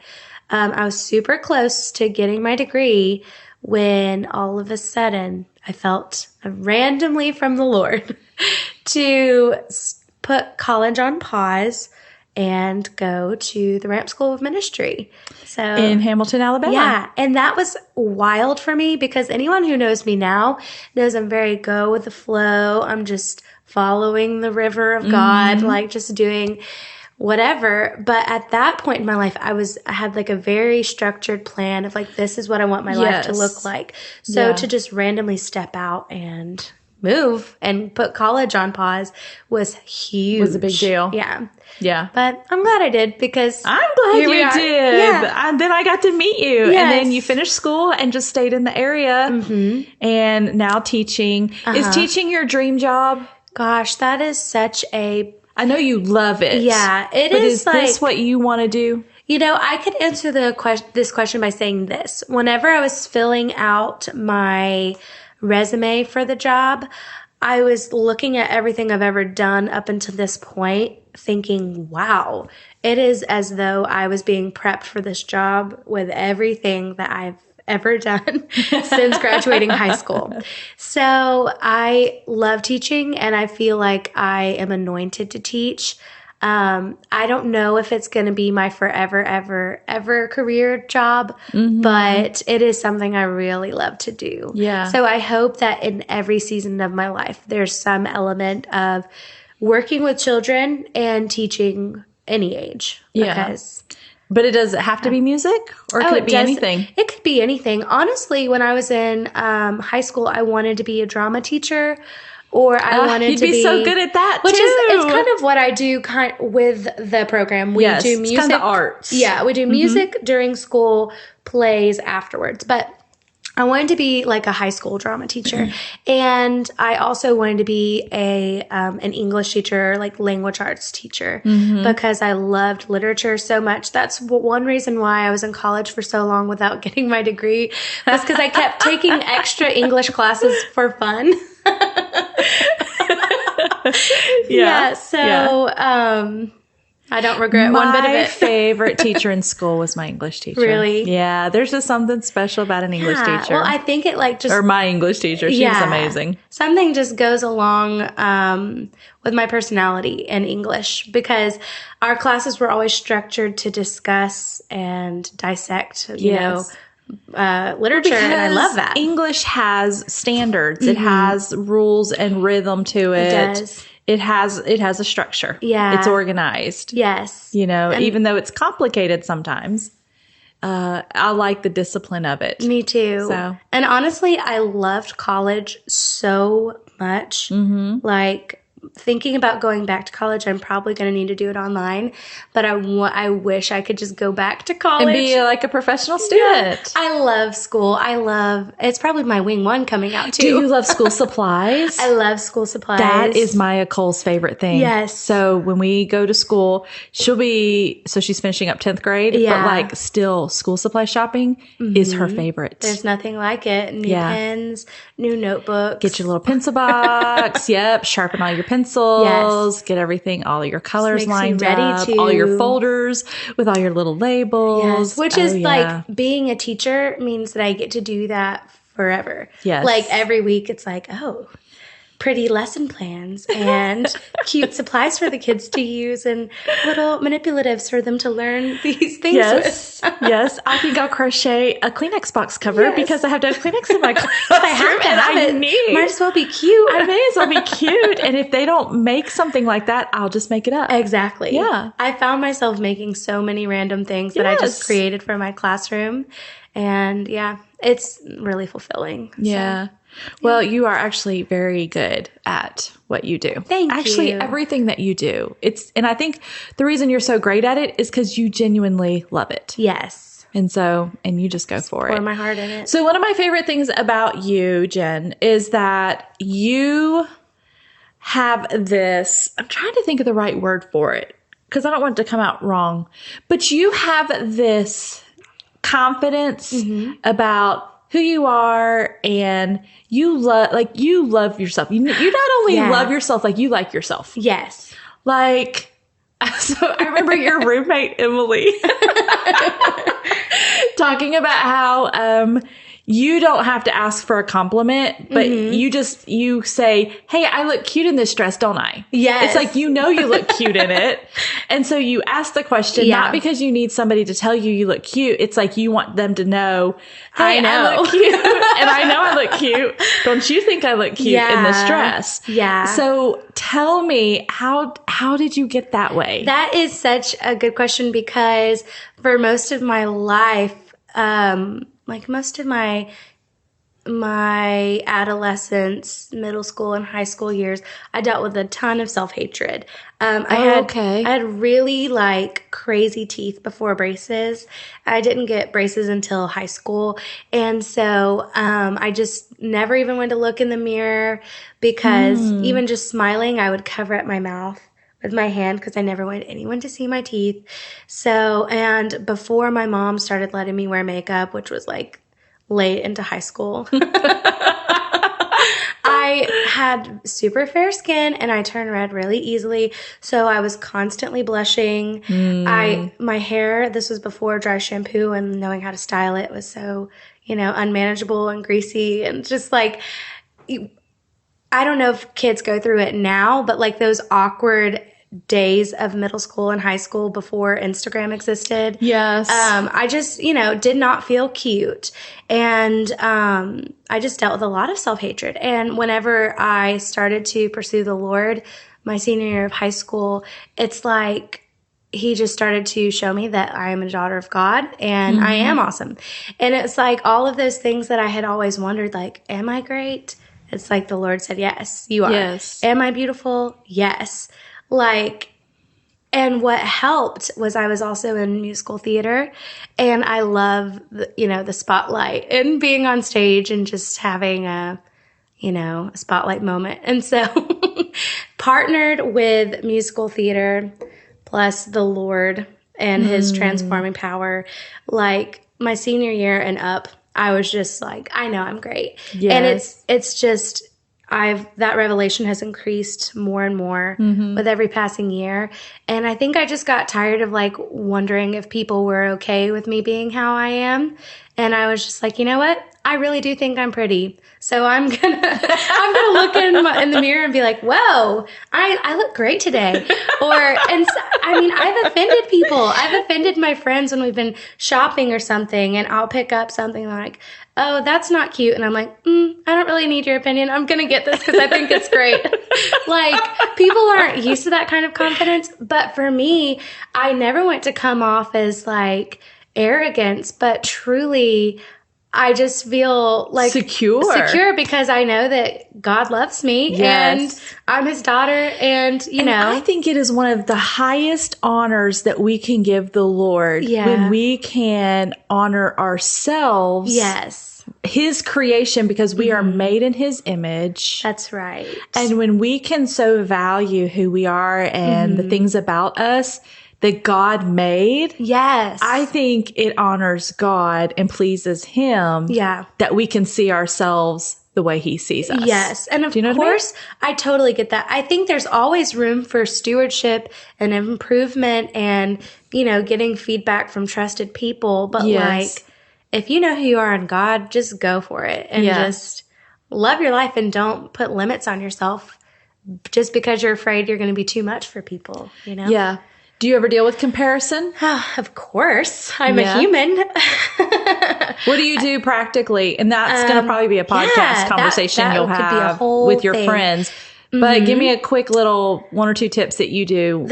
I was super close to getting my degree when all of a sudden I felt randomly from the Lord to put college on pause and go to the Ramp School of Ministry. So in Hamilton, Alabama. Yeah. And that was wild for me because anyone who knows me now knows I'm very go with the flow. I'm just following the river of God, like just doing whatever. But at that point in my life, I had like a very structured plan of like, this is what I want my life to look like. So to just randomly step out and move and put college on pause was huge. Was a big deal. Yeah. Yeah. But I'm glad I did because I'm glad you did. Yeah. And then I got to meet you. Yes. And then you finished school and just stayed in the area. Mm-hmm. And now teaching. Is teaching your dream job? Gosh, that is such a... I know you love it. Yeah, it but is. Is this what you want to do? You know, I could answer this question by saying this. Whenever I was filling out my resume for the job, I was looking at everything I've ever done up until this point, thinking, wow, it is as though I was being prepped for this job with everything that I've ever done since graduating high school. So I love teaching and I feel like I am anointed to teach. I don't know if it's going to be my forever, ever career job, but it is something I really love to do. Yeah. So I hope that in every season of my life, there's some element of working with children and teaching any age. Yeah. But does it have to be music or could it be anything? It could be anything. Honestly, when I was in high school, I wanted to be a drama teacher. Or I wanted to be so good at that which too. It's kind of what I do with the program. We do music. It's kind of arts. Yeah, we do music during school, plays afterwards. But I wanted to be like a high school drama teacher. And I also wanted to be an English teacher, like language arts teacher, because I loved literature so much. That's one reason why I was in college for so long without getting my degree, was because I kept taking extra English classes for fun. I don't regret one bit of it. My favorite teacher in school was my English teacher. Really? Yeah, there's just something special about an English teacher. Well, I think it or my English teacher. She was amazing. Something just goes along with my personality in English because our classes were always structured to discuss and dissect, you know, literature, and I love that. English has standards. It has rules and rhythm to it. It does. It has a structure. Yeah. It's organized. Yes. You know, even though it's complicated sometimes, I like the discipline of it. Me too. So. And honestly, I loved college so much. Like, thinking about going back to college, I'm probably going to need to do it online, but I wish I could just go back to college. And be like a professional student. Yeah. I love school. It's probably my wing one coming out too. Do you love school supplies? I love school supplies. That is Maya Cole's favorite thing. Yes. So when we go to school, she's finishing up 10th grade, but like still school supply shopping is her favorite. There's nothing like it. New pens, new notebooks. Get your little pencil box. Yep. Sharpen all your pencils. Get everything, all your colors lined up, all your folders with all your little labels. Which is like being a teacher means that I get to do that forever. Yes. Like every week it's like, pretty lesson plans and cute supplies for the kids to use and little manipulatives for them to learn these things yes. with. Yes. I think I'll crochet a Kleenex box cover because I have to have Kleenex in my classroom. Might as well be cute. I may as well be cute. And if they don't make something like that, I'll just make it up. Exactly. Yeah. I found myself making so many random things that I just created for my classroom. And yeah, it's really fulfilling. Yeah. Well, you are actually very good at what you do. Thank you. Actually, everything that you do. And I think the reason you're so great at it is because you genuinely love it. Yes. And you just go for it. Pour my heart in it. So one of my favorite things about you, Jenn, is that you have this, I'm trying to think of the right word for it because I don't want it to come out wrong, but you have this confidence about who you are, and you love yourself. You not only love yourself, like you like yourself. Yes. Like, so I remember your roommate, Emily, talking about how, you don't have to ask for a compliment, but you say, hey, I look cute in this dress, don't I? Yes. It's like, you look cute in it. And so you ask the question, not because you need somebody to tell you look cute. It's like you want them to know, hey, I look cute. And I know I look cute. Don't you think I look cute in this dress? Yeah. So tell me, how did you get that way? That is such a good question because for most of my life, like most of my adolescence, middle school and high school years, I dealt with a ton of self-hatred. I had really like crazy teeth before braces. I didn't get braces until high school. And so, I just never even went to look in the mirror because even just smiling, I would cover up my mouth with my hand because I never wanted anyone to see my teeth. So, and before my mom started letting me wear makeup, which was like late into high school, I had super fair skin and I turned red really easily. So I was constantly blushing. My hair, this was before dry shampoo and knowing how to style it was so, unmanageable and greasy and just like, I don't know if kids go through it now, but like those awkward days of middle school and high school before Instagram existed. Yes. I just, did not feel cute. And I just dealt with a lot of self-hatred. And whenever I started to pursue the Lord, my senior year of high school, it's like he just started to show me that I am a daughter of God and I am awesome. And it's like all of those things that I had always wondered, like, am I great? It's like the Lord said, yes, you are. Yes. Am I beautiful? Yes. And what helped was I was also in musical theater and I love, the spotlight and being on stage and just having a spotlight moment. And so partnered with musical theater plus the Lord and his transforming power, like my senior year and up, I was just like, I know I'm great. Yes. And it's just, that revelation has increased more and more with every passing year. And I think I just got tired of like wondering if people were okay with me being how I am. And I was just like, you know what? I really do think I'm pretty. So I'm gonna look in the mirror and be like, whoa, I look great today. I've offended people. I've offended my friends when we've been shopping or something and I'll pick up something like, oh, that's not cute. And I'm like, I don't really need your opinion. I'm going to get this because I think it's great. Like, people aren't used to that kind of confidence. But for me, I never want to come off as like arrogance, but truly, I just feel like secure because I know that God loves me and I'm his daughter and I think it is one of the highest honors that we can give the Lord when we can honor ourselves. Yes. His creation because we are made in his image. That's right. And when we can so value who we are and the things about us that God made. Yes. I think it honors God and pleases him. Yeah. That we can see ourselves the way he sees us. Yes. And of course, I totally get that. I think there's always room for stewardship and improvement and, getting feedback from trusted people. But like, if you know who you are in God, just go for it and just love your life and don't put limits on yourself just because you're afraid you're going to be too much for people, you know? Yeah. Do you ever deal with comparison? Of course. I'm a human. What do you do practically? And that's going to probably be a podcast conversation you'll have with your friends. But give me a quick little 1 or 2 tips that you do.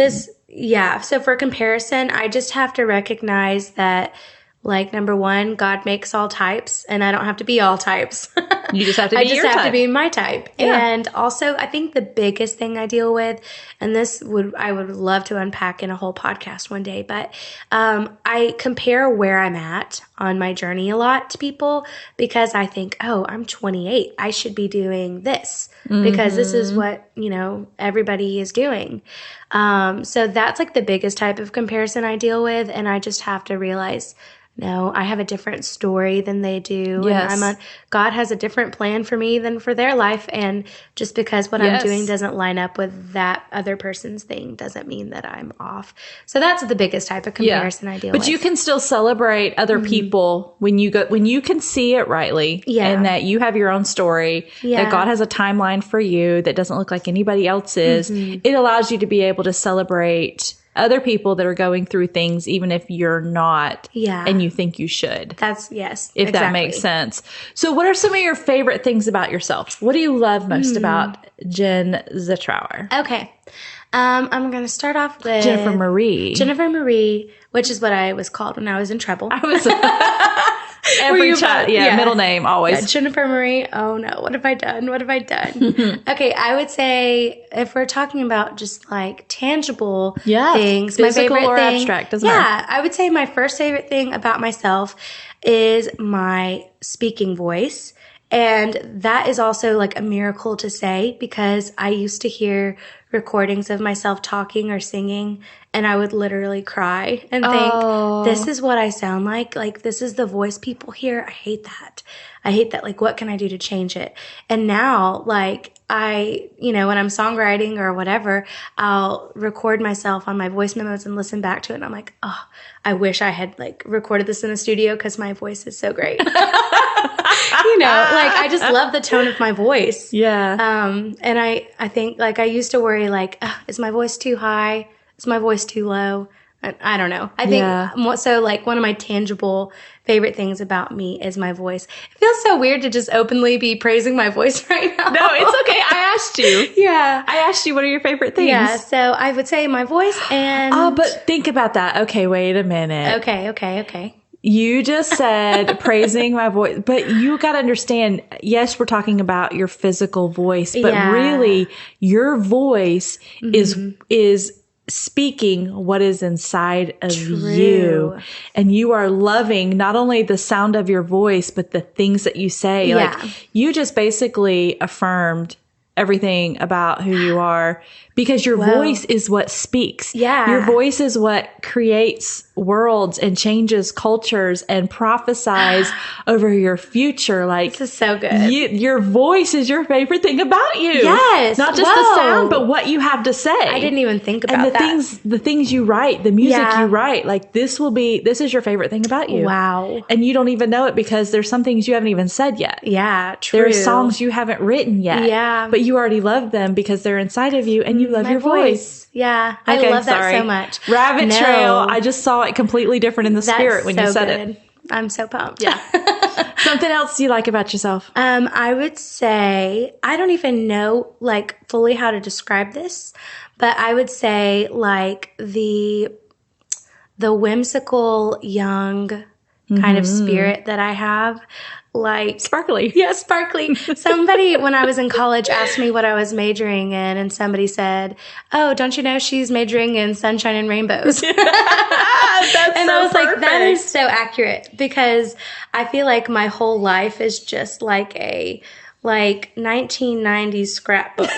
So for comparison, I just have to recognize that, like, number one, God makes all types, and I don't have to be all types. You just have to be your type. I just have to be my type. Yeah. And also, I think the biggest thing I deal with, and I would love to unpack in a whole podcast one day, but I compare where I'm at on my journey a lot to people because I think, oh, I'm 28. I should be doing this because this is what, everybody is doing. So that's like the biggest type of comparison I deal with. And I just have to realize, no, I have a different story than they do. Yes. And God has a different plan for me than for their life. And just because what I'm doing doesn't line up with that other person's thing doesn't mean that I'm off. So that's the biggest type of comparison I deal with. But you can still celebrate other people when you can see it rightly and that you have your own story, that God has a timeline for you that doesn't look like anybody else's. It allows you to be able to celebrate other people that are going through things, even if you're not, and you think you should. If that makes sense. So what are some of your favorite things about yourself? What do you love most about Jenn Zetrouer? Okay. I'm going to start off with Jennifer Marie, which is what I was called when I was in trouble. Every child, middle name always. Yeah, Jennifer Marie. Oh no, what have I done? Okay, I would say if we're talking about just like tangible things, physical my favorite or thing, abstract, doesn't matter. I would say my first favorite thing about myself is my speaking voice. And that is also like a miracle to say because I used to hear recordings of myself talking or singing and I would literally cry and think, this is what I sound like. Like, this is the voice people hear. I hate that. Like, what can I do to change it? And now, like, when I'm songwriting or whatever, I'll record myself on my voice memos and listen back to it. And I'm like, oh, I wish I had like recorded this in a studio because my voice is so great. I just love the tone of my voice. Yeah. And I think like I used to worry like, is my voice too high? Is my voice too low? I don't know. I think so like one of my tangible favorite things about me is my voice. It feels so weird to just openly be praising my voice right now. No, it's okay. I asked you. I asked you what are your favorite things? Yeah, so I would say my voice and... Oh, but think about that. Okay, wait a minute. Okay. You just said praising my voice, but you got to understand, yes, we're talking about your physical voice, but really your voice is speaking what is inside of you. And you are loving not only the sound of your voice, but the things that you say. Like you just basically affirmed everything about who you are because your voice is what speaks. Yeah. Your voice is what creates worlds and changes cultures and prophesies over your future. Like, this is so good. Your voice is your favorite thing about you. Yes. Not just the sound, but what you have to say. I didn't even think about that. The things you write, the music you write, like this is your favorite thing about you. Wow. And you don't even know it because there's some things you haven't even said yet. Yeah, true. There are songs you haven't written yet. Yeah. But you already love them because they're inside of you and you love your voice. Yeah. I love that so much. Rabbit Trail. I just saw it completely different in the spirit when you said it. I'm so pumped. Yeah. Something else you like about yourself? I would say, I don't even know like fully how to describe this, but I would say like the whimsical young kind of spirit that I have. Like sparkly. Yeah, sparkly. Somebody, when I was in college, asked me what I was majoring in, and somebody said, "Oh, don't you know she's majoring in sunshine and rainbows?" That's and so I was perfect. like, that is so accurate because I feel like my whole life is just like a 1990s scrapbook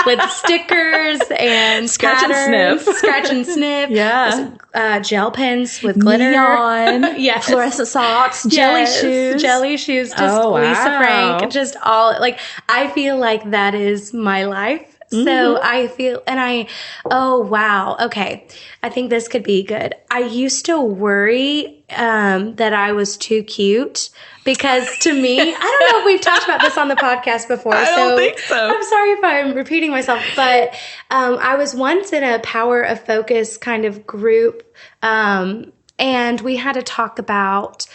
with stickers and scratch and sniff. Yeah. Gel pens with glitter. Neon. Yes. Fluorescent socks. Jelly shoes. Just Lisa Frank. Just all like, I feel like that is my life. So I feel, oh, wow. Okay. I think this could be good. I used to worry that I was too cute because to me, I don't know if we've talked about this on the podcast before. I don't think so. I'm sorry if I'm repeating myself, but I was once in a Power of Focus kind of group, and we had to talk about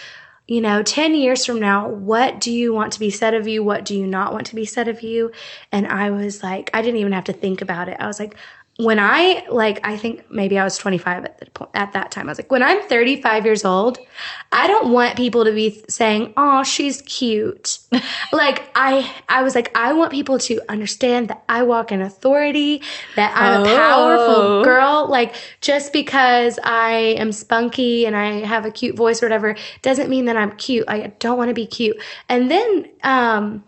10 years from now, what do you want to be said of you? What do you not want to be said of you? And I was like, I didn't even have to think about it. I was like, I think maybe I was 25 at that time. I was like, when I'm 35 years old, I don't want people to be saying, oh, she's cute. I was like, I want people to understand that I walk in authority, that I'm a powerful girl. Just because I am spunky and I have a cute voice or whatever, doesn't mean that I'm cute. I don't want to be cute. And then,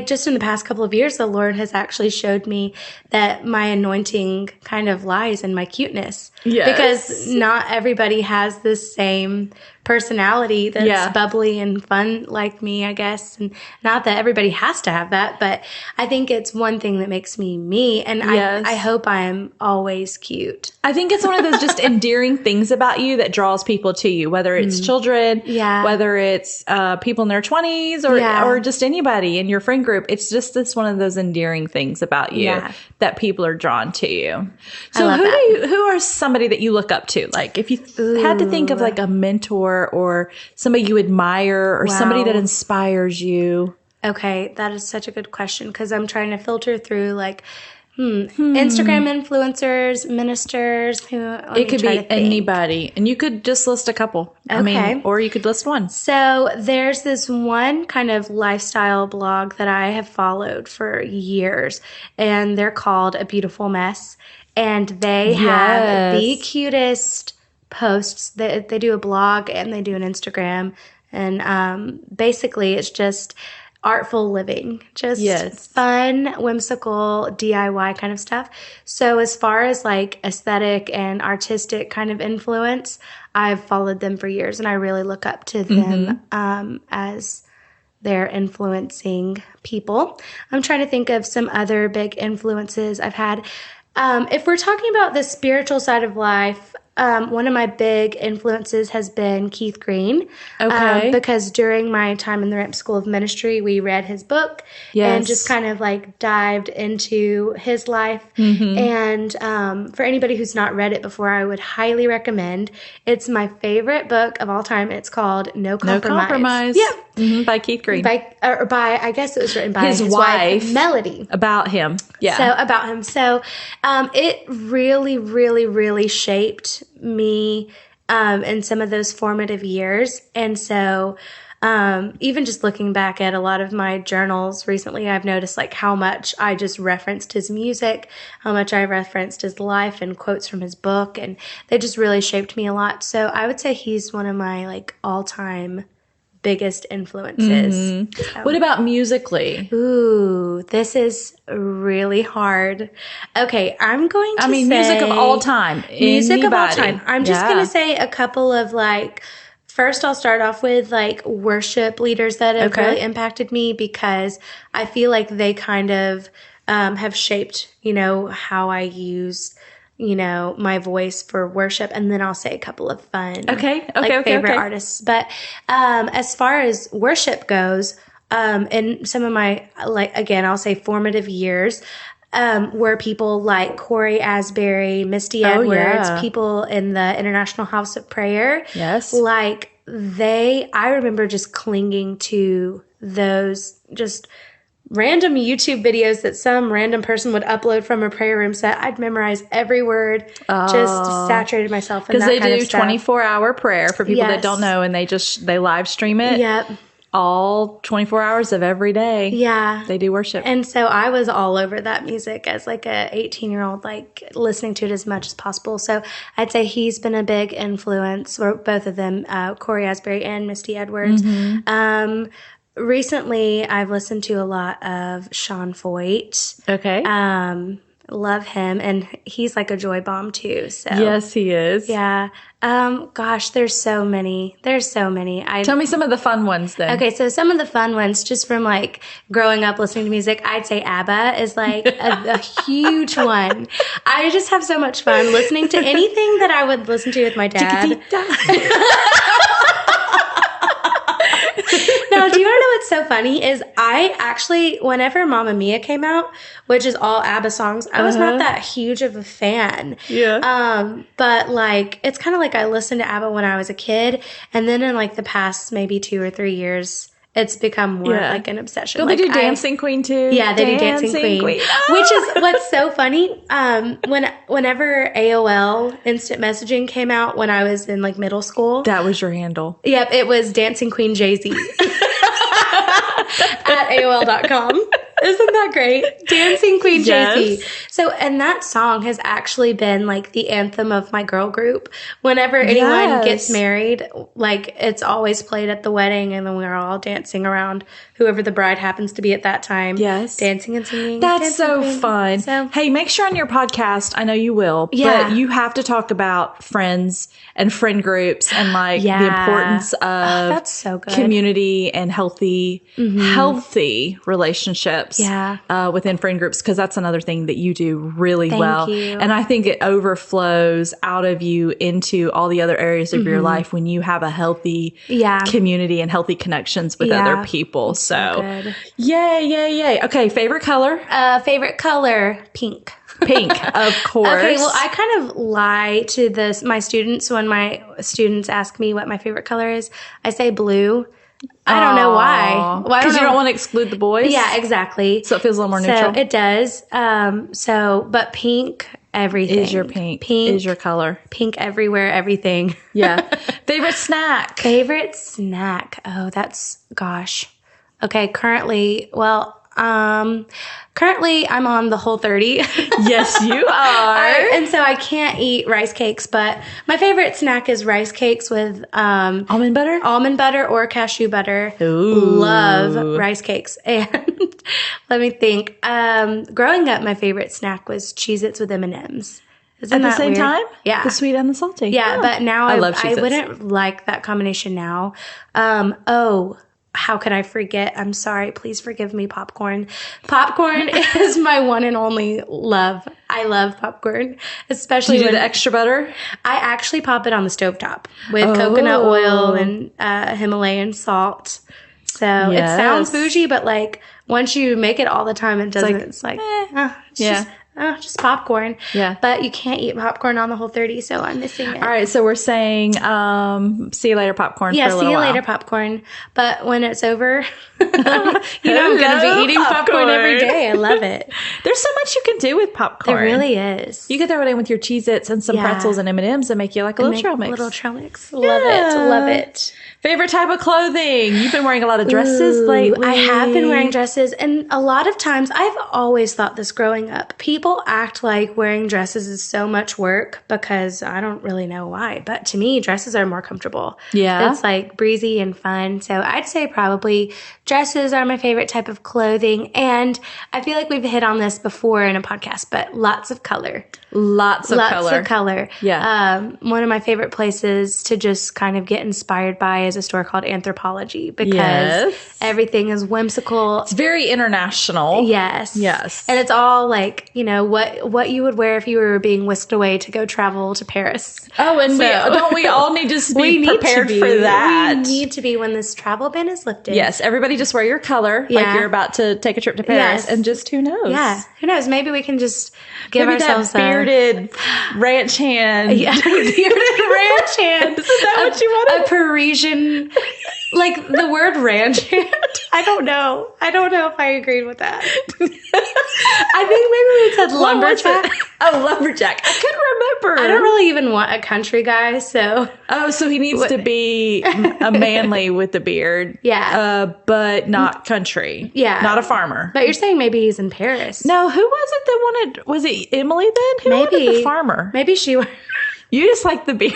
just in the past couple of years, the Lord has actually showed me that my anointing kind of lies in my cuteness. Yes. Because not everybody has the same personality that's bubbly and fun like me, I guess. And not that everybody has to have that, but I think it's one thing that makes me me. And I hope I am always cute. I think it's one of those just endearing things about you that draws people to you, whether it's children, whether it's people in their 20s or just anybody in your friend group. It's just this one of those endearing things about you that people are drawn to you. So who are somebody that you look up to? Like if you had to think of like a mentor or somebody you admire or somebody that inspires you. Okay, that is such a good question because I'm trying to filter through Instagram influencers, ministers. It could be anybody. And you could just list a couple. Okay. Or you could list one. So there's this one kind of lifestyle blog that I have followed for years, and they're called A Beautiful Mess. And they have the cutest posts. They do a blog and they do an Instagram. And basically it's just artful living, just fun, whimsical, DIY kind of stuff. So as far as aesthetic and artistic kind of influence, I've followed them for years and I really look up to them as they're influencing people. I'm trying to think of some other big influences I've had. If we're talking about the spiritual side of life, one of my big influences has been Keith Green. Okay. Because during my time in the Ramp School of Ministry, we read his book and just kind of dived into his life. And for anybody who's not read it before, I would highly recommend. It's my favorite book of all time. It's called No Compromise. No Compromise. Yeah. By Keith Green. I guess it was written by his wife, Melody. About him. Yeah. So about him. So it really, really, really shaped me in some of those formative years. And so even just looking back at a lot of my journals recently, I've noticed how much I just referenced his music, how much I referenced his life and quotes from his book, and they just really shaped me a lot. So I would say he's one of my all-time biggest influences. So. What about musically? Ooh, this is really hard. Okay, I'm going to say... music of all time. Music of all time. I'm just going to say a couple of first I'll start off with worship leaders that have really impacted me because I feel like they kind of have shaped, how I use my voice for worship, and then I'll say a couple of fun, favorite artists. But as far as worship goes, in some of my I'll say formative years, were people like Corey Asbury, Misty Edwards, people in the International House of Prayer. Yes, I remember just clinging to those just random YouTube videos that some random person would upload from a prayer room set. I'd memorize every word, just saturated myself in that kind of stuff. Because they do 24-hour prayer for people that don't know, and they live stream it. Yep. All 24 hours of every day. Yeah. They do worship. And so I was all over that music as a 18-year-old, listening to it as much as possible. So I'd say he's been a big influence, or both of them, Corey Asbury and Misty Edwards. Recently, I've listened to a lot of Sean Foyt. Okay. Love him. And he's like a joy bomb too. So yes, he is. Yeah. Gosh, there's so many. Tell me some of the fun ones then. Okay, so some of the fun ones, just from like growing up listening to music, I'd say ABBA is like a huge one. I just have so much fun listening to anything that I would listen to with my dad. No, do you want to know what's so funny is I actually, whenever Mamma Mia came out, which is all ABBA songs, I was not that huge of a fan. Yeah. But like, it's kind of like I listened to ABBA when I was a kid, and then in like the past maybe 2 or 3 years, it's become more like an obsession. Don't like they do Dancing Queen too? Yeah, they do Dancing Queen. Which is what's so funny. Whenever AOL Instant Messaging came out when I was in like middle school. That was your handle. Yep, it was Dancing Queen Jay-Z. At AOL.com. Isn't that great? Dancing Queen Jay-Z. So, and that song has actually been like the anthem of my girl group. Whenever anyone gets married, like it's always played at the wedding, and then we're all dancing around whoever the bride happens to be at that time. Yes. Dancing and singing. That's so fun. So, hey, make sure on your podcast, I know you will, but you have to talk about friends and friend groups and like the importance of that's so good. Community and healthy relationships within friend groups, because that's another thing that you do really well. And I think it overflows out of you into all the other areas of your life when you have a healthy community and healthy connections with other people. So yay. Okay, favorite color? Favorite color, pink. Pink, of course. Okay, well, I kind of lie to my students when my students ask me what my favorite color is. I say blue. I don't know why. Because you don't want to exclude the boys? Yeah, exactly. So it feels a little more neutral? So it does. But pink, everything. Is your pink. Pink is your color. Pink everywhere, everything. Yeah. Favorite snack? Favorite snack. Oh, gosh. Okay, currently I'm on the Whole30. Yes, you are. And so I can't eat rice cakes, but my favorite snack is rice cakes with almond butter or cashew butter. Ooh. Love rice cakes. And let me think. Growing up, my favorite snack was Cheez-Its with M&Ms. At the same time? Yeah. The sweet and the salty. Yeah, but now I love Cheez-Its. I wouldn't like that combination now. How could I forget? I'm sorry. Please forgive me, popcorn. Popcorn is my one and only love. I love popcorn, especially do the extra butter? I actually pop it on the stovetop with coconut oil and Himalayan salt. So it sounds bougie, but like once you make it all the time, it doesn't. It's like just popcorn. Yeah. But you can't eat popcorn on the Whole30, so I'm missing it. All right, so we're saying see you later popcorn for a little while. Yeah, see you later popcorn. But when it's over, I'm going to be eating popcorn every day. I love it. There's so much you can do with popcorn. There really is. You could throw it in with your Cheez-Its and some pretzels and M&Ms and make you like a little trail mix. Little trail mix. Love it. Favorite type of clothing? You've been wearing a lot of dresses lately. I have been wearing dresses, and a lot of times, I've always thought this growing up. People act like wearing dresses is so much work because I don't really know why. But to me, dresses are more comfortable. Yeah. It's like breezy and fun. So I'd say probably dresses are my favorite type of clothing. And I feel like we've hit on this before in a podcast, but lots of color. Lots of color. Yeah. One of my favorite places to just kind of get inspired by is a store called Anthropology because everything is whimsical. It's very international. Yes. And it's all like, what you would wear if you were being whisked away to go travel to Paris. Oh, and don't we all need to be prepared for that? We need to be when this travel ban is lifted. Yes. Everybody just wear your color like you're about to take a trip to Paris. And just who knows? Yeah. Who knows? Maybe we can just give ourselves that bearded ranch hand. Yeah. Bearded ranch hand. Is that what you wanted? A Parisian, like the word ranch hand. I don't know if I agreed with that. I think maybe we said lumberjack. Oh, lumberjack. I couldn't remember. I don't really even want a country guy, so. Oh, so he needs to be a manly with the beard. Yeah. But not country. Yeah. Not a farmer. But you're saying maybe he's in Paris. No, who was it that wanted, was it Emily then? Who wanted the farmer? Maybe she. You just like the beard.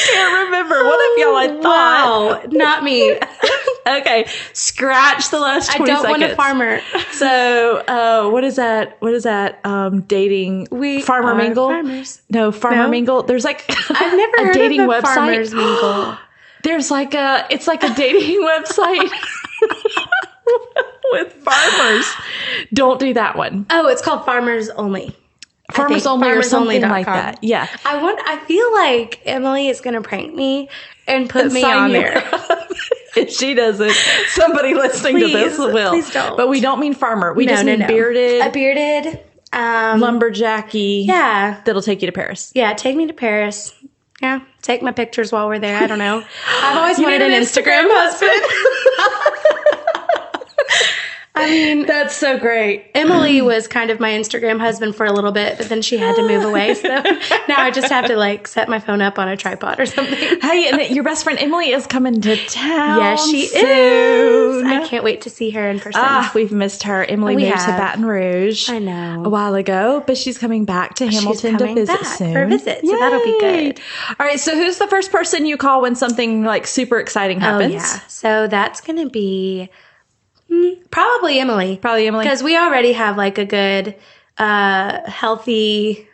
can't remember. What if y'all I thought? Wow, not me. Okay, scratch the last 20 seconds. I don't want a farmer. So, what is that? Dating? Farmer Mingle? Farmers. No, Farmer Mingle. There's like I've never a heard dating of a website. Farmers Mingle. There's like it's like a dating website with farmers. Don't do that one. Oh, it's called Farmers Only. Farmers Only or something like that. Yeah. I feel like Emily is going to prank me and put me on there. If she doesn't, somebody listening to this will. Please don't. But we don't mean farmer. We just mean bearded. A bearded. Lumberjacky. Yeah. That'll take you to Paris. Yeah, take me to Paris. Yeah, take my pictures while we're there. I don't know. I've always wanted an Instagram husband. I mean, that's so great. Emily was kind of my Instagram husband for a little bit, but then she had to move away. So now I just have to like set my phone up on a tripod or something. Hey, and your best friend Emily is coming to town. Yes, she soon. is. I can't wait to see her in person. We've missed her. Emily moved to Baton Rouge. I know. A while ago, but she's coming back to Hamilton to visit soon. For a visit, so that'll be good. All right, so who's the first person you call when something like super exciting happens? Oh, yeah. So that's going to be probably Emily. Because we already have like a good, healthy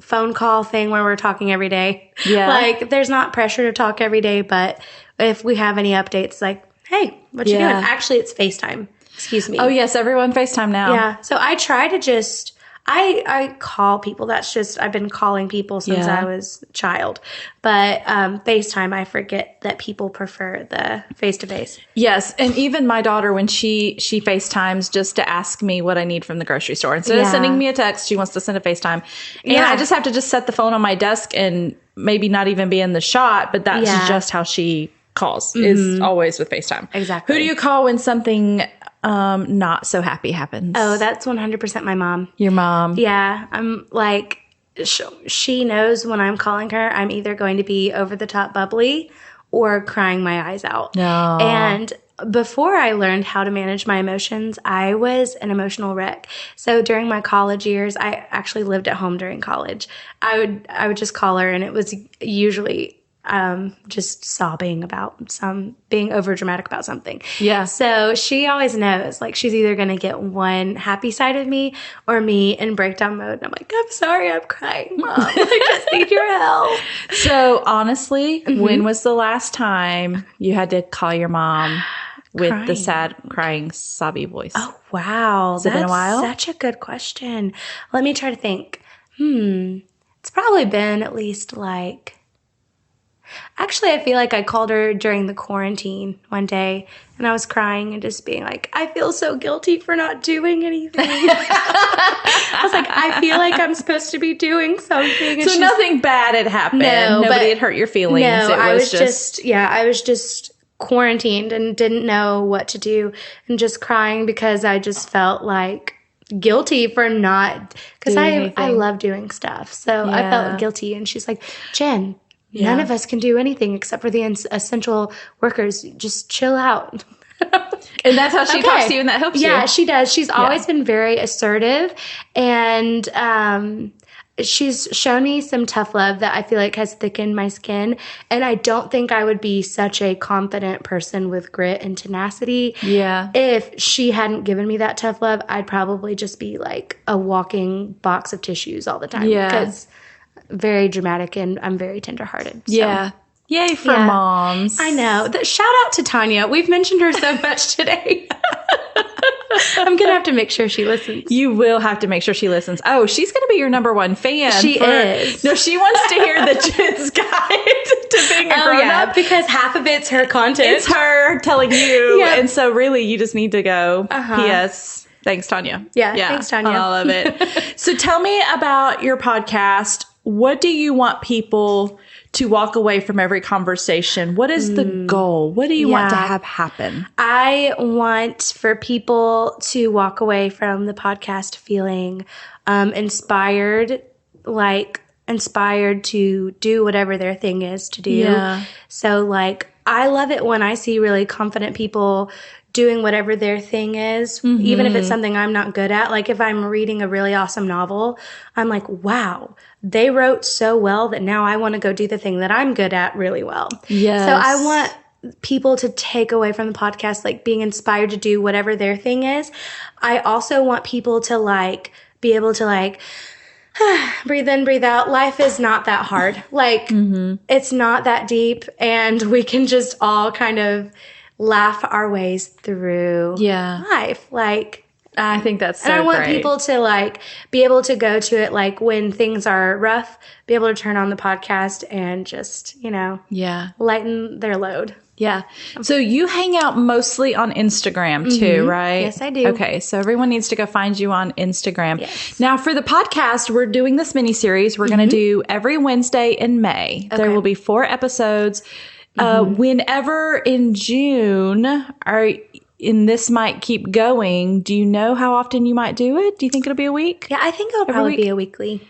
phone call thing where we're talking every day. Yeah. Like there's not pressure to talk every day, but if we have any updates, like, hey, what you doing? Actually, it's FaceTime. Excuse me. Oh, yes. Everyone FaceTime now. Yeah. So I try to just, I call people. That's just, I've been calling people since I was a child. But FaceTime, I forget that people prefer the face-to-face. Yes. And even my daughter, when she FaceTimes just to ask me what I need from the grocery store. Instead of sending me a text, she wants to send a FaceTime. And I just have to just set the phone on my desk and maybe not even be in the shot. But that's just how she calls, is always with FaceTime. Exactly. Who do you call when something not so happy happens? Oh, that's 100% my mom. Your mom. Yeah. I'm like, she knows when I'm calling her, I'm either going to be over the top bubbly or crying my eyes out. No. And before I learned how to manage my emotions, I was an emotional wreck. So during my college years, I actually lived at home during college. I would just call her, and it was usually just sobbing about being over dramatic about something. Yeah. So she always knows, like, she's either going to get one happy side of me or me in breakdown mode. And I'm like, I'm sorry, I'm crying, Mom. I just need your help. So honestly, when was the last time you had to call your mom with the sad, crying, sobby voice? Oh, wow. Has it been a while? Such a good question. Let me try to think. It's probably been at least like, actually, I feel like I called her during the quarantine one day, and I was crying and just being like, I feel so guilty for not doing anything. I was like, I feel like I'm supposed to be doing something. And so nothing bad had happened. Nobody had hurt your feelings. No, I was just quarantined and didn't know what to do, and just crying because I just felt like guilty for not, because I love doing stuff. So I felt guilty, and she's like, Jen, none of us can do anything except for the essential workers. Just chill out. And that's how she talks to you, and that helps you. Yeah, she does. She's always been very assertive, and she's shown me some tough love that I feel like has thickened my skin. And I don't think I would be such a confident person with grit and tenacity. Yeah. If she hadn't given me that tough love, I'd probably just be like a walking box of tissues all the time. Yeah. Because very dramatic, and I'm very tenderhearted. So. Yeah. Yay for moms. I know. Shout out to Tanya. We've mentioned her so much today. I'm going to have to make sure she listens. You will have to make sure she listens. Oh, she's going to be your number one fan. She is. No, she wants to hear the Jen's guide to being a grown-up. Because half of it's her content. It's her telling you. And so really you just need to go, P.S. Thanks, Tanya. Yeah, thanks, Tanya. I love it. So tell me about your podcast. What do you want people to walk away from every conversation? What is the goal? What do you want to have happen? I want for people to walk away from the podcast feeling inspired to do whatever their thing is to do. Yeah. So like, I love it when I see really confident people doing whatever their thing is, even if it's something I'm not good at. Like if I'm reading a really awesome novel, I'm like, wow, they wrote so well that now I want to go do the thing that I'm good at really well. Yes. So I want people to take away from the podcast, like being inspired to do whatever their thing is. I also want people to like be able to like breathe in, breathe out. Life is not that hard. Like it's not that deep, and we can just all kind of laugh our ways through life. Like, I think that's so and I want great. people to like be able to go to it like when things are rough, be able to turn on the podcast and just, you know, lighten their load. Yeah. So you hang out mostly on Instagram too, right? Yes, I do. Okay. So everyone needs to go find you on Instagram. Yes. Now for the podcast, we're doing this mini series. We're going to do every Wednesday in May. Okay. There will be 4 episodes. Whenever in June, and this might keep going, do you know how often you might do it? Do you think it'll be a week? Yeah, I think it'll probably be a weekly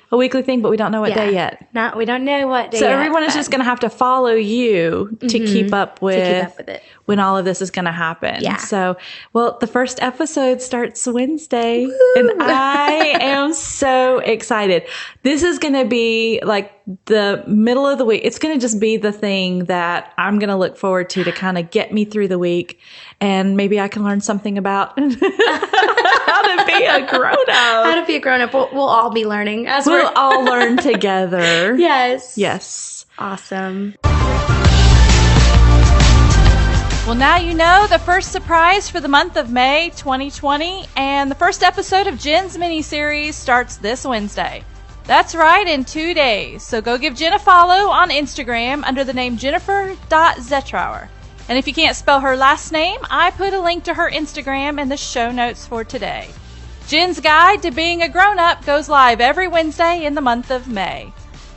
thing, but we don't know what day yet. We don't know what day so yet. So everyone is just going to have to follow you to keep up with it when all of this is going to happen. Yeah. So, well, the first episode starts Wednesday. Woo! And I am so excited. This is going to be like the middle of the week. It's going to just be the thing that I'm going to look forward to kind of get me through the week. And maybe I can learn something about how to be a grown-up. How to be a grown-up. We'll all be learning. We'll all learn together. Yes. Yes. Awesome. Well, now you know the first surprise for the month of May 2020, and the first episode of Jenn's miniseries starts this Wednesday. That's right, in 2 days. So go give Jenn a follow on Instagram under the name Jennifer.Zetrouer. And if you can't spell her last name, I put a link to her Instagram in the show notes for today. Jenn's Guide to Being a Grown-Up goes live every Wednesday in the month of May.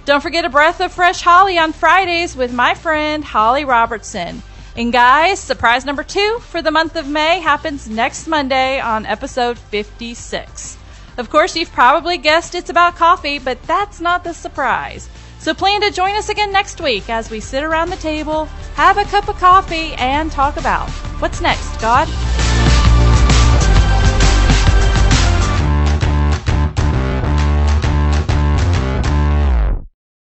Don't forget a breath of fresh holly on Fridays with my friend Holly Robertson. And guys, surprise number 2 for the month of May happens next Monday on episode 56. Of course, you've probably guessed it's about coffee, but that's not the surprise. So plan to join us again next week as we sit around the table, have a cup of coffee, and talk about what's next, God?